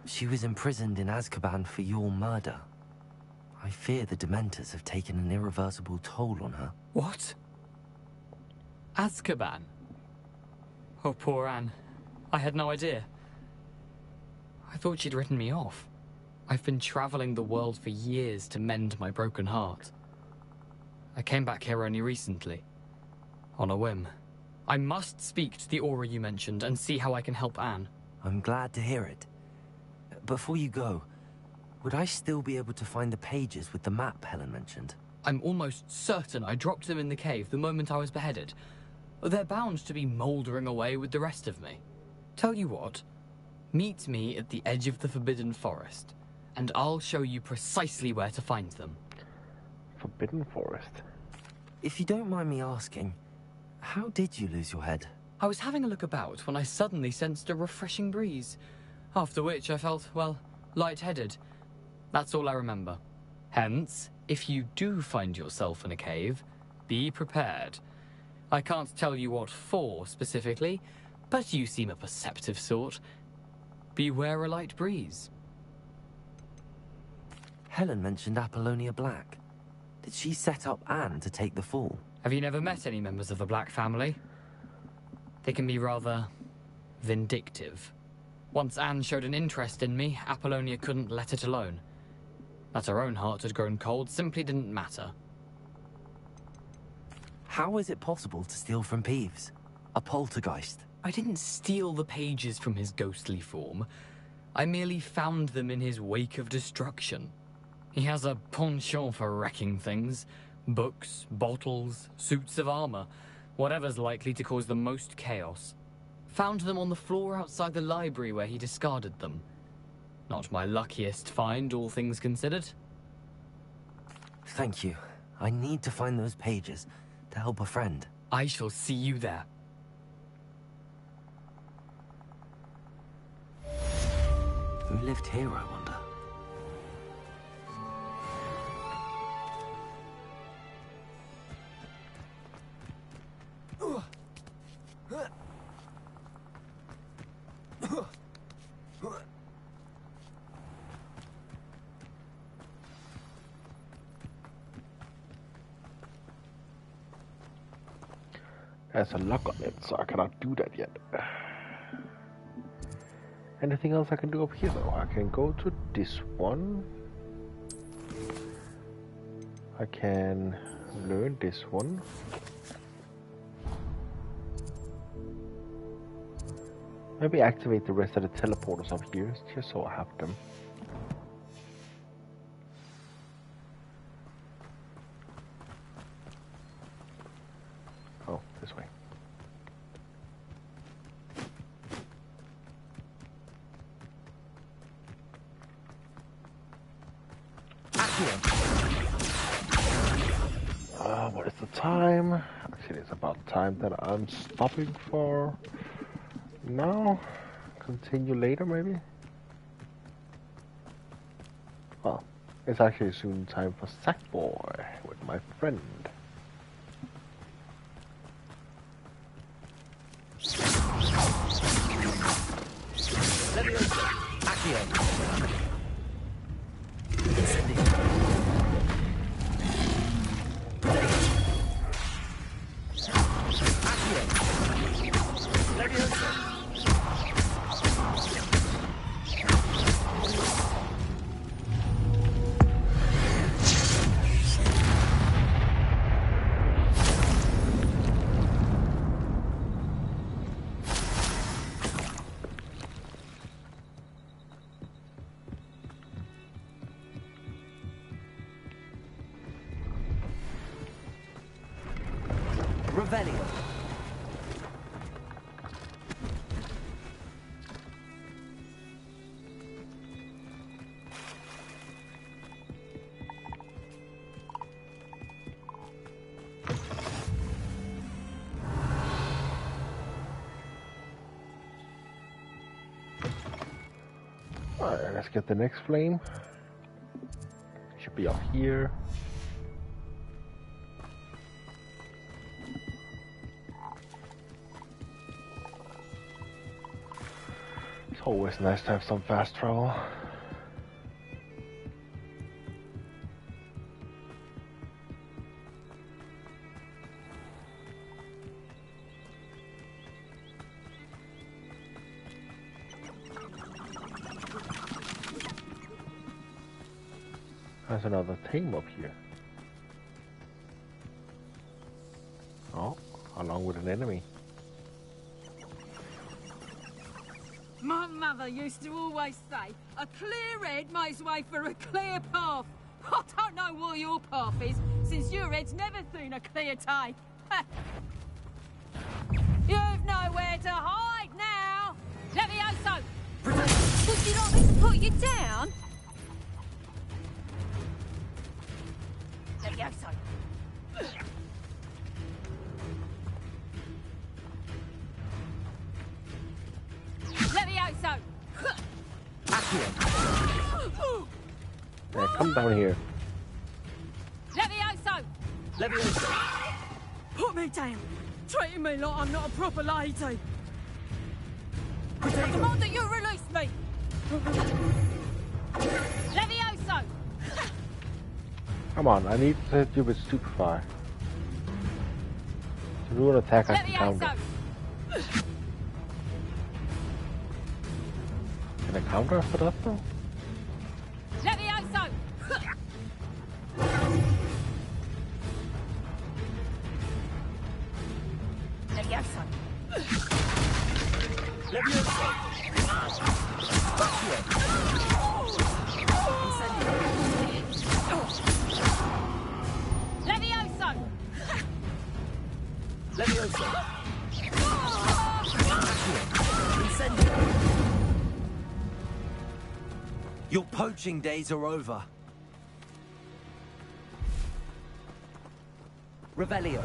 She was imprisoned in Azkaban for your murder. I fear the Dementors have taken an irreversible toll on her. What? Azkaban? Oh, poor Anne. I had no idea. I thought she'd written me off. I've been traveling the world for years to mend my broken heart. I came back here only recently. On a whim. I must speak to the aura you mentioned and see how I can help Anne. I'm glad to hear it. Before you go, would I still be able to find the pages with the map Helen mentioned? I'm almost certain I dropped them in the cave the moment I was beheaded. They're bound to be mouldering away with the rest of me. Tell you what, meet me at the edge of the Forbidden Forest, and I'll show you precisely where to find them. Forbidden Forest? If you don't mind me asking, how did you lose your head? I was having a look about when I suddenly sensed a refreshing breeze, after which I felt, well, lightheaded. That's all I remember. Hence, if you do find yourself in a cave, be prepared. I can't tell you what for specifically, but you seem a perceptive sort. Beware a light breeze. Helen mentioned Apollonia Black. Did she set up Anne to take the fall? Have you never met any members of the Black family? They can be rather vindictive. Once Anne showed an interest in me, Apollonia couldn't let it alone. That her own heart had grown cold simply didn't matter. How is it possible to steal from Peeves? A poltergeist? I didn't steal the pages from his ghostly form. I merely found them in his wake of destruction. He has a penchant for wrecking things. Books, bottles, suits of armor. Whatever's likely to cause the most chaos. Found them on the floor outside the library where he discarded them. Not my luckiest find, all things considered. Thank you. I need to find those pages to help a friend. I shall see you there. Who lived here, I wonder? There's a lock on it, so I cannot do that yet. Anything else I can do up here though? I can go to this one. I can learn this one. Maybe activate the rest of the teleporters up here, just so I have them. Oh, this way. What is the time? Actually, it's about time that I'm stopping for now. Continue later, maybe? Well, it's actually soon time for Sackboy with my friend. Revelio. Alright, let's get the next flame. Should be up here. It's always nice to have some fast travel. There's another team up here. Oh, along with an enemy. My mother used to always say, a clear head makes way for a clear path. I don't know what your path is, since your head's never seen a clear day. You've nowhere to hide now. Levioso! Would you like me to put you down? Levioso! Levioso! Yeah, come down here. Levioso! Levioso! Put me down! Treating me like I'm not a proper lady! I demand that you release me! Levioso! Come on, I need to hit you with Stupefy. To do an attack I can counter. Can I counter for that though? Levioso! Levioso! Levioso! Levioso! Levioso! Incendio! Your poaching days are over. Revelio.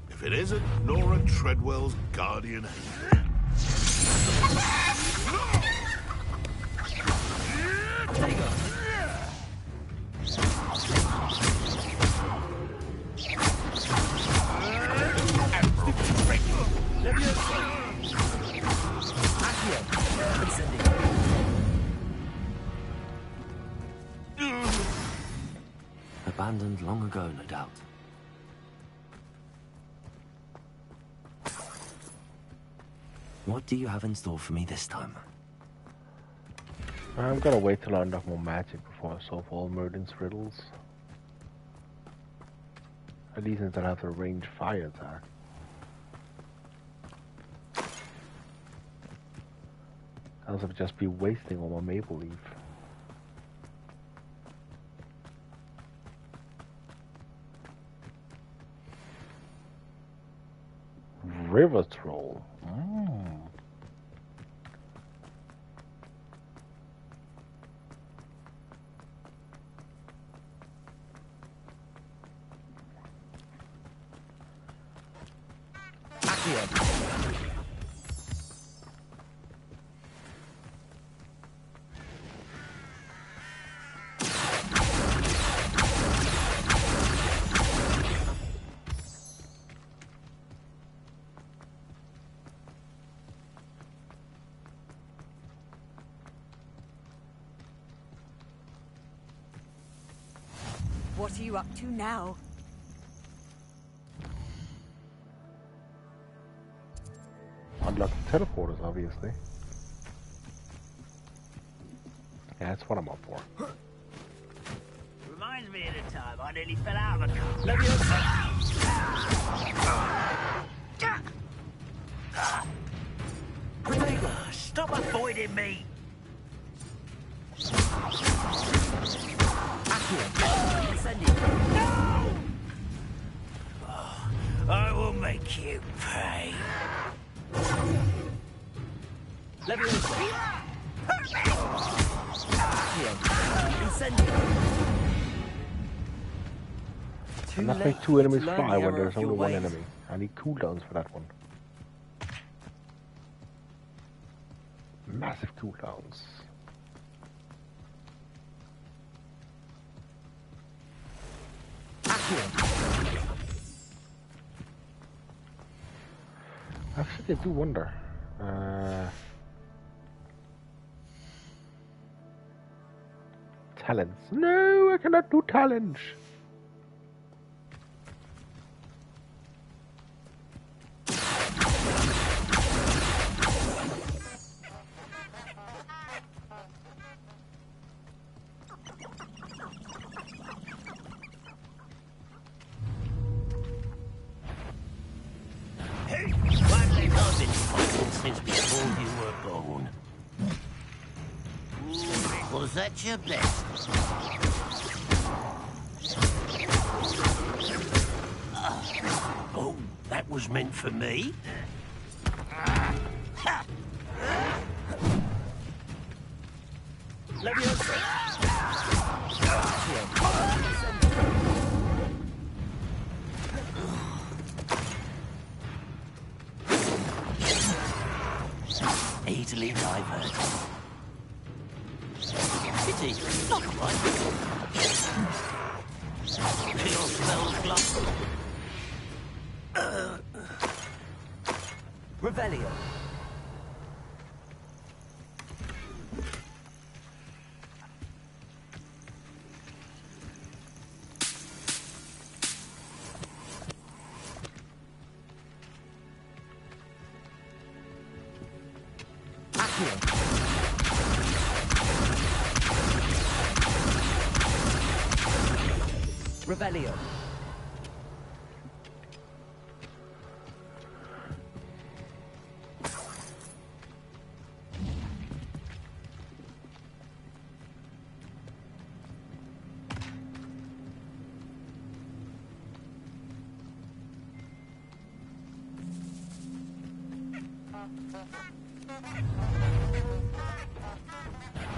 If it isn't Nora Treadwell's guardian angel. Abandoned long ago, no doubt. What do you have in store for me this time? I'm gonna wait till I unlock more magic before I solve all Merlin's riddles. At least until I have a ranged fire attack. Else I'd just be wasting all my maple leaf. River Troll. What are you up to now? Unlock the teleporters, obviously. Yeah, that's what I'm up for. Reminds me of the time I nearly fell out of a car. Stop avoiding me! No! I will make you pay. And that makes two enemies fly when there's only one enemy. I need cooldowns for that one. Massive cooldowns. Actually, I do wonder. Talents. No, I cannot do talents. Since before you were born. Was that your best? Oh, that was meant for me? Easily diverted. Pity, not quite. Feel smells glass. Revelio. Revelio.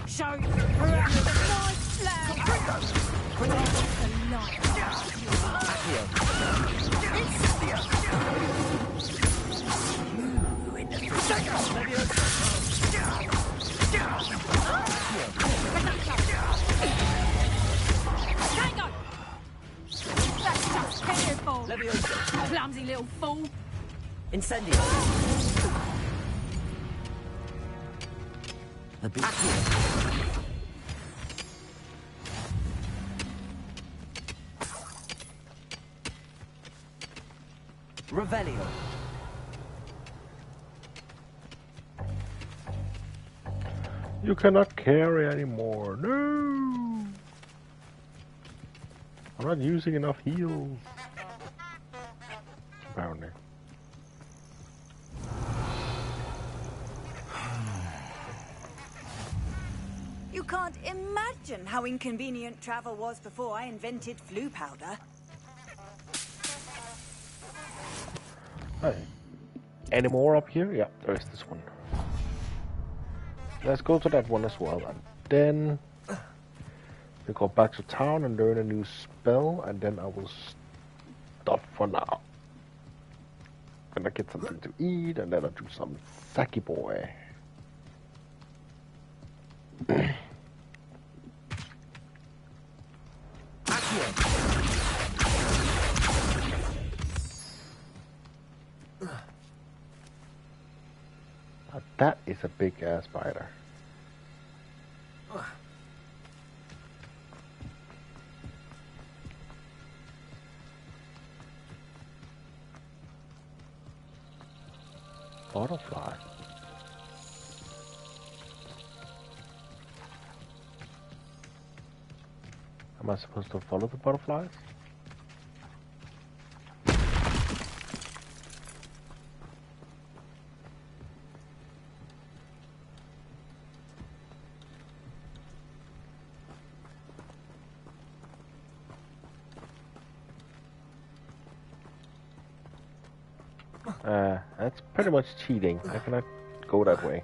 Show who has the nice flag. Bring on the light. Tango! That's just careful. Clumsy little fool. Incendio. The beat. Revelio. You cannot carry anymore. No. I'm not using enough heals. Apparently. You can't imagine how inconvenient travel was before I invented flu powder. Hey. Any more up here? Yeah, there is this one. Let's go to that one as well, and then we go back to town and learn a new spell, and then I will stop for now. And I get something to eat, and then I'll do some sake boy. That is a big ass spider. Butterfly. Am I supposed to follow the butterflies? That's pretty much cheating. I cannot go that way.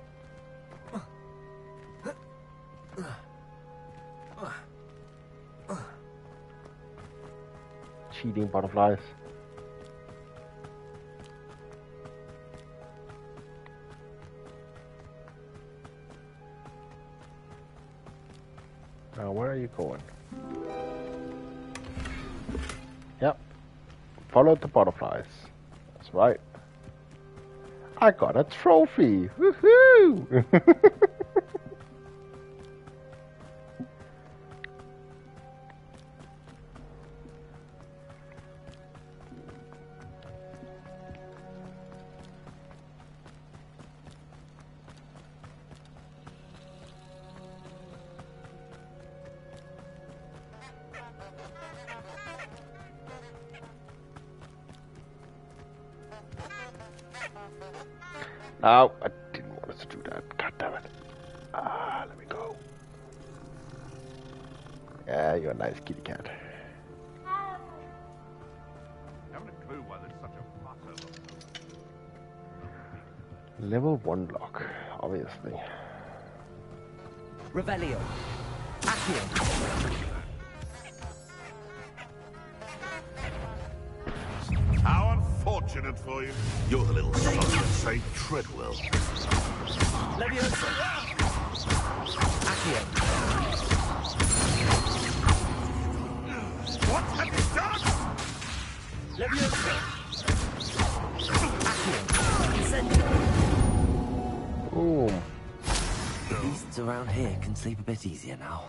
Cheating butterflies. Now, where are you going? Yep. Follow the butterflies. That's right. I got a trophy! Woohoo! Oh, I didn't want us to do that. God damn it. Let me go. Yeah, you're a nice kitty cat. Haven't a clue why there's such a fuss over. Level 1 lock, obviously. Revelio. Accio. How unfortunate for you. You're the little son that saved Treadwell. Leviosa. Accio. What have you done? Leviosa. Accio. Incendio. Ooh. The beasts around here can sleep a bit easier now.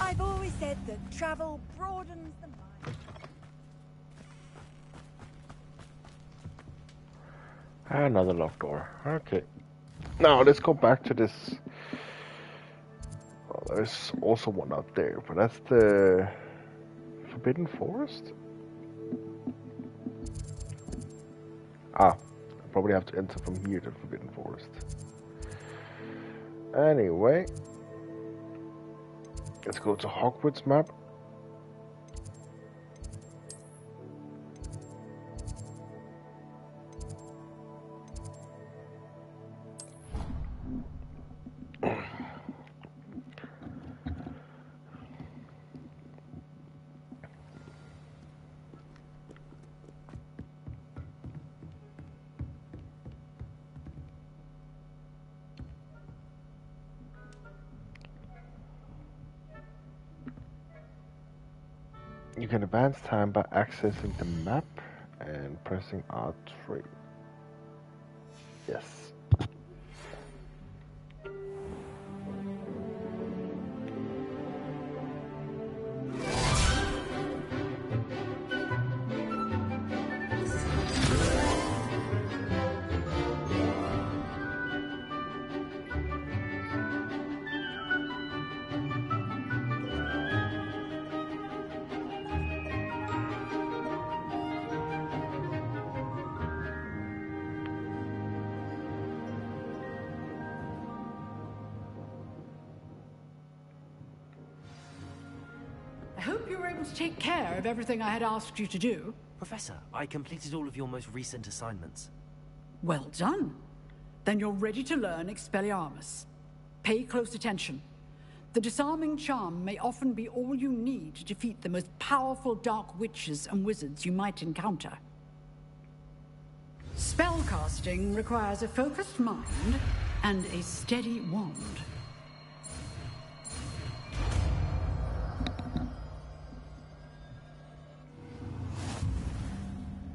I've always said that travel broadens the mind. Another locked door. Okay. Now let's go back to this. Well, there's also one out there, but that's the Forbidden Forest. I probably have to enter from here to Forbidden Forest. Anyway, let's go to Hogwarts map. You can advance time by accessing the map and pressing R3. Yes. don't take care of everything I had asked you to do. Professor, I completed all of your most recent assignments. Well done. Then you're ready to learn Expelliarmus. Pay close attention. The disarming charm may often be all you need to defeat the most powerful dark witches and wizards you might encounter. Spellcasting requires a focused mind and a steady wand.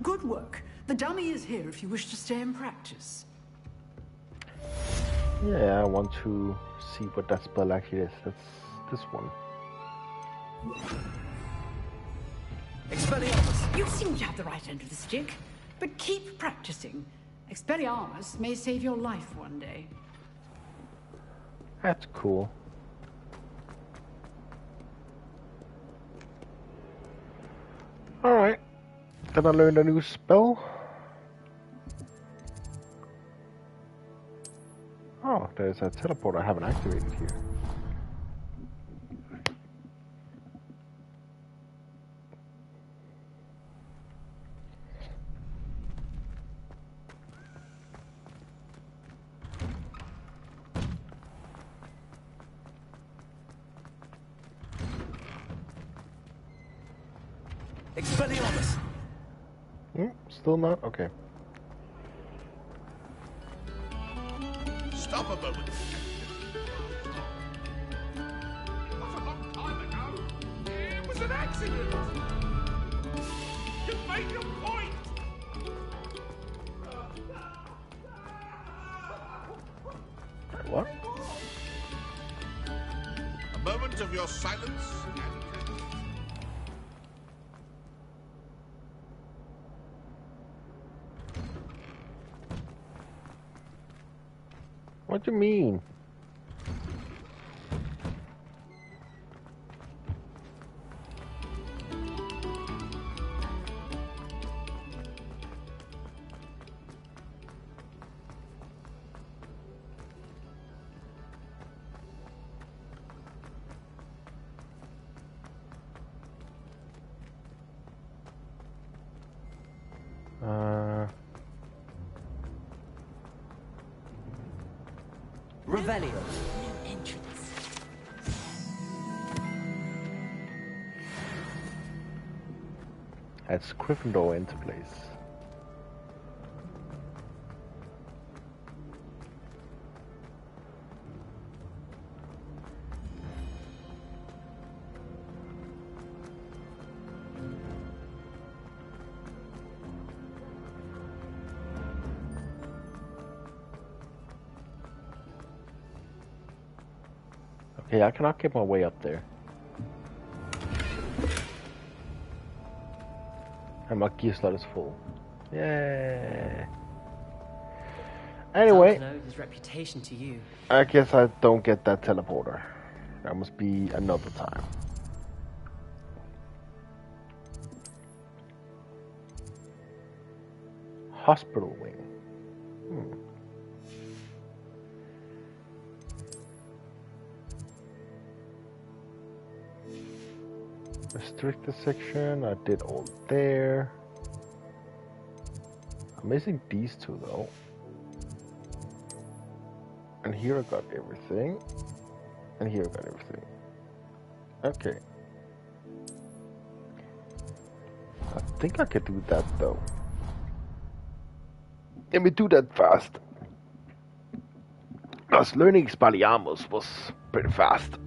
Good work. The dummy is here if you wish to stay and practice. Yeah, I want to see what that spell actually is. That's this one. Expelliarmus! You seem to have the right end of the stick, but keep practicing. Expelliarmus may save your life one day. That's cool. Alright. Then I learned a new spell. Oh, there's a teleport I haven't activated here. Expelliarmus! Still not? Okay. Stop a moment. That's a long time ago. It was an accident. You made your point. What? A moment of your silence. What do you mean? Revelio. No entrance. That's Gryffindor into place. Okay, I cannot get my way up there. And my gear slot is full. Yeah. Anyway, Know his reputation to you. I guess I don't get that teleporter. That must be another time. Hospital wing. Restricted section, I did all there. I'm missing these two though. And here I got everything. And here I got everything. Okay. I think I could do that though. Let me do that fast. Because learning Expelliarmus was pretty fast.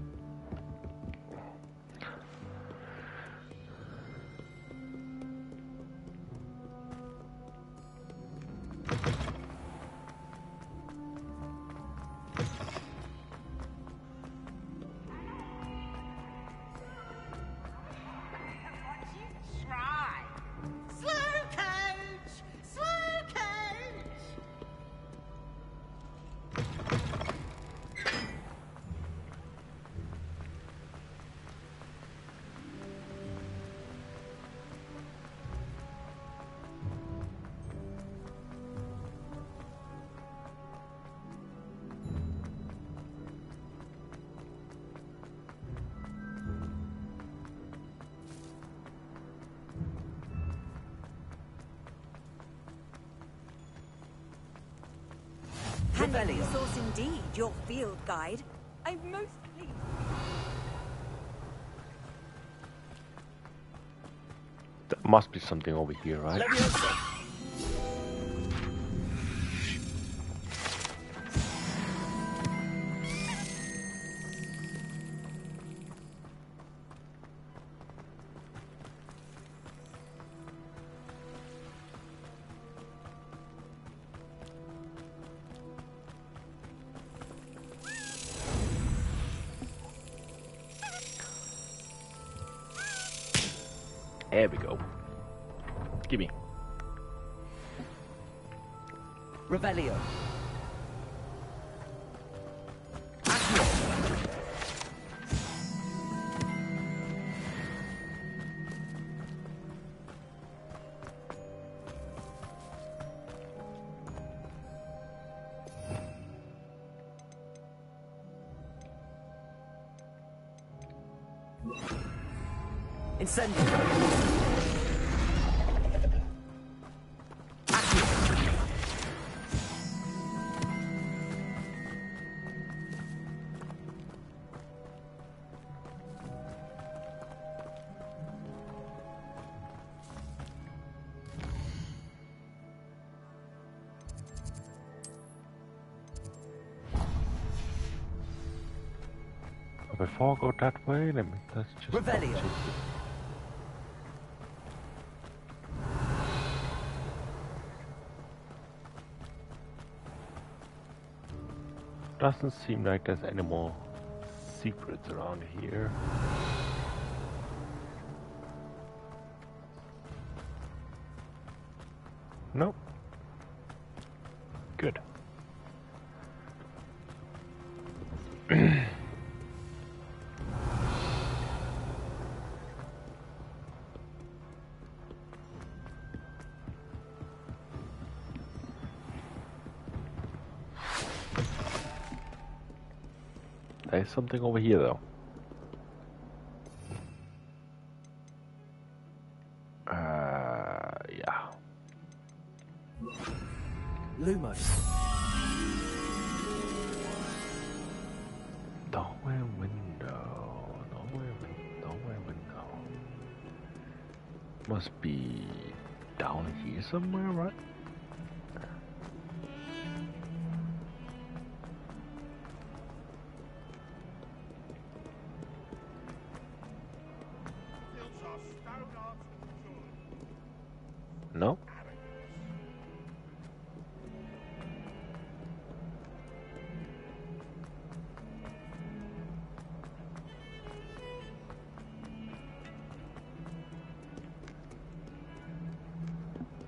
Handy resource indeed, your field guide. I'm most pleased. There must be something over here, right? There we go. Gimme. Revelio. Incendio. Before I go that way, let's just Revelio. Doesn't seem like there's any more secrets around here. Nope. Good. There's something over here, though. Yeah. Lumos. Doorway window. Doorway window. Must be down here somewhere, right? No?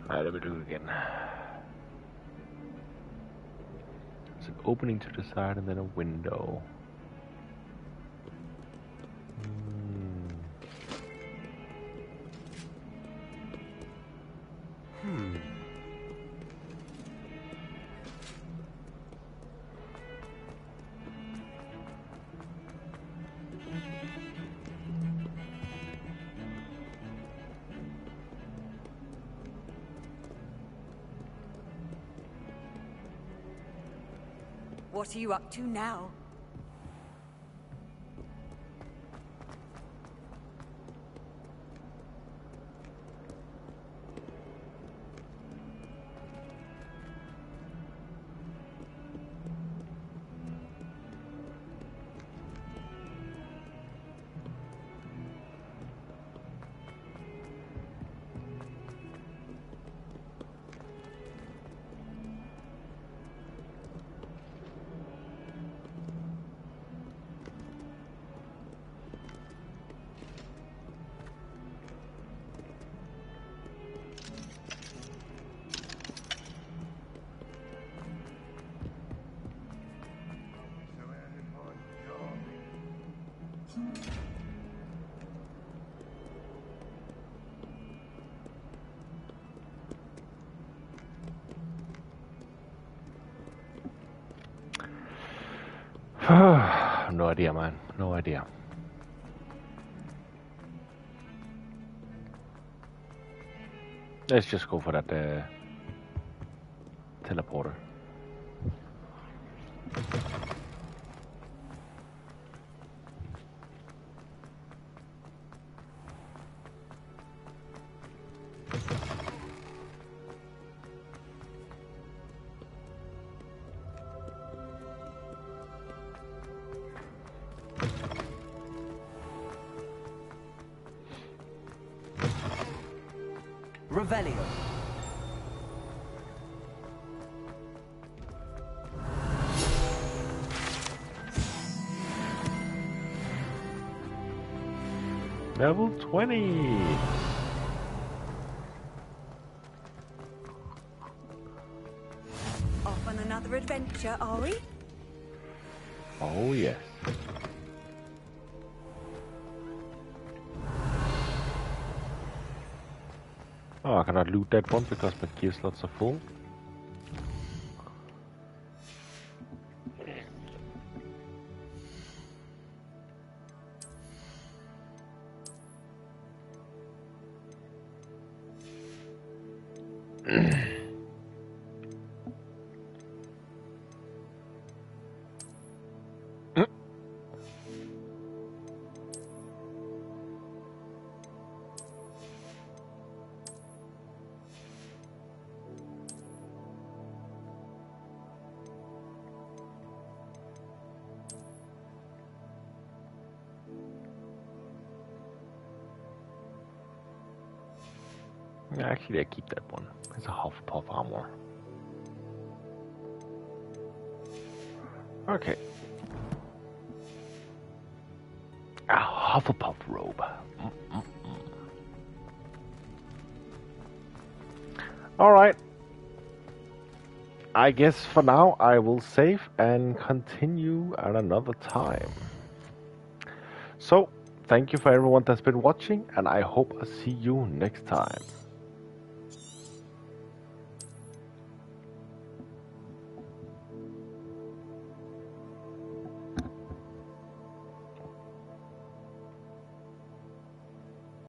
Alright, let me do it again. There's an opening to the side and then a window. What are you up to now? No idea, man. No idea. Let's just go for that teleporter. Revelio. Level 20. Off on another adventure, are we? Oh yes. Oh, I cannot loot that one because my gear slots are full. Actually, I keep that one. It's a Hufflepuff armor. Okay. A Hufflepuff robe. Alright. I guess for now I will save and continue at another time. So, thank you for everyone that's been watching, and I hope I see you next time.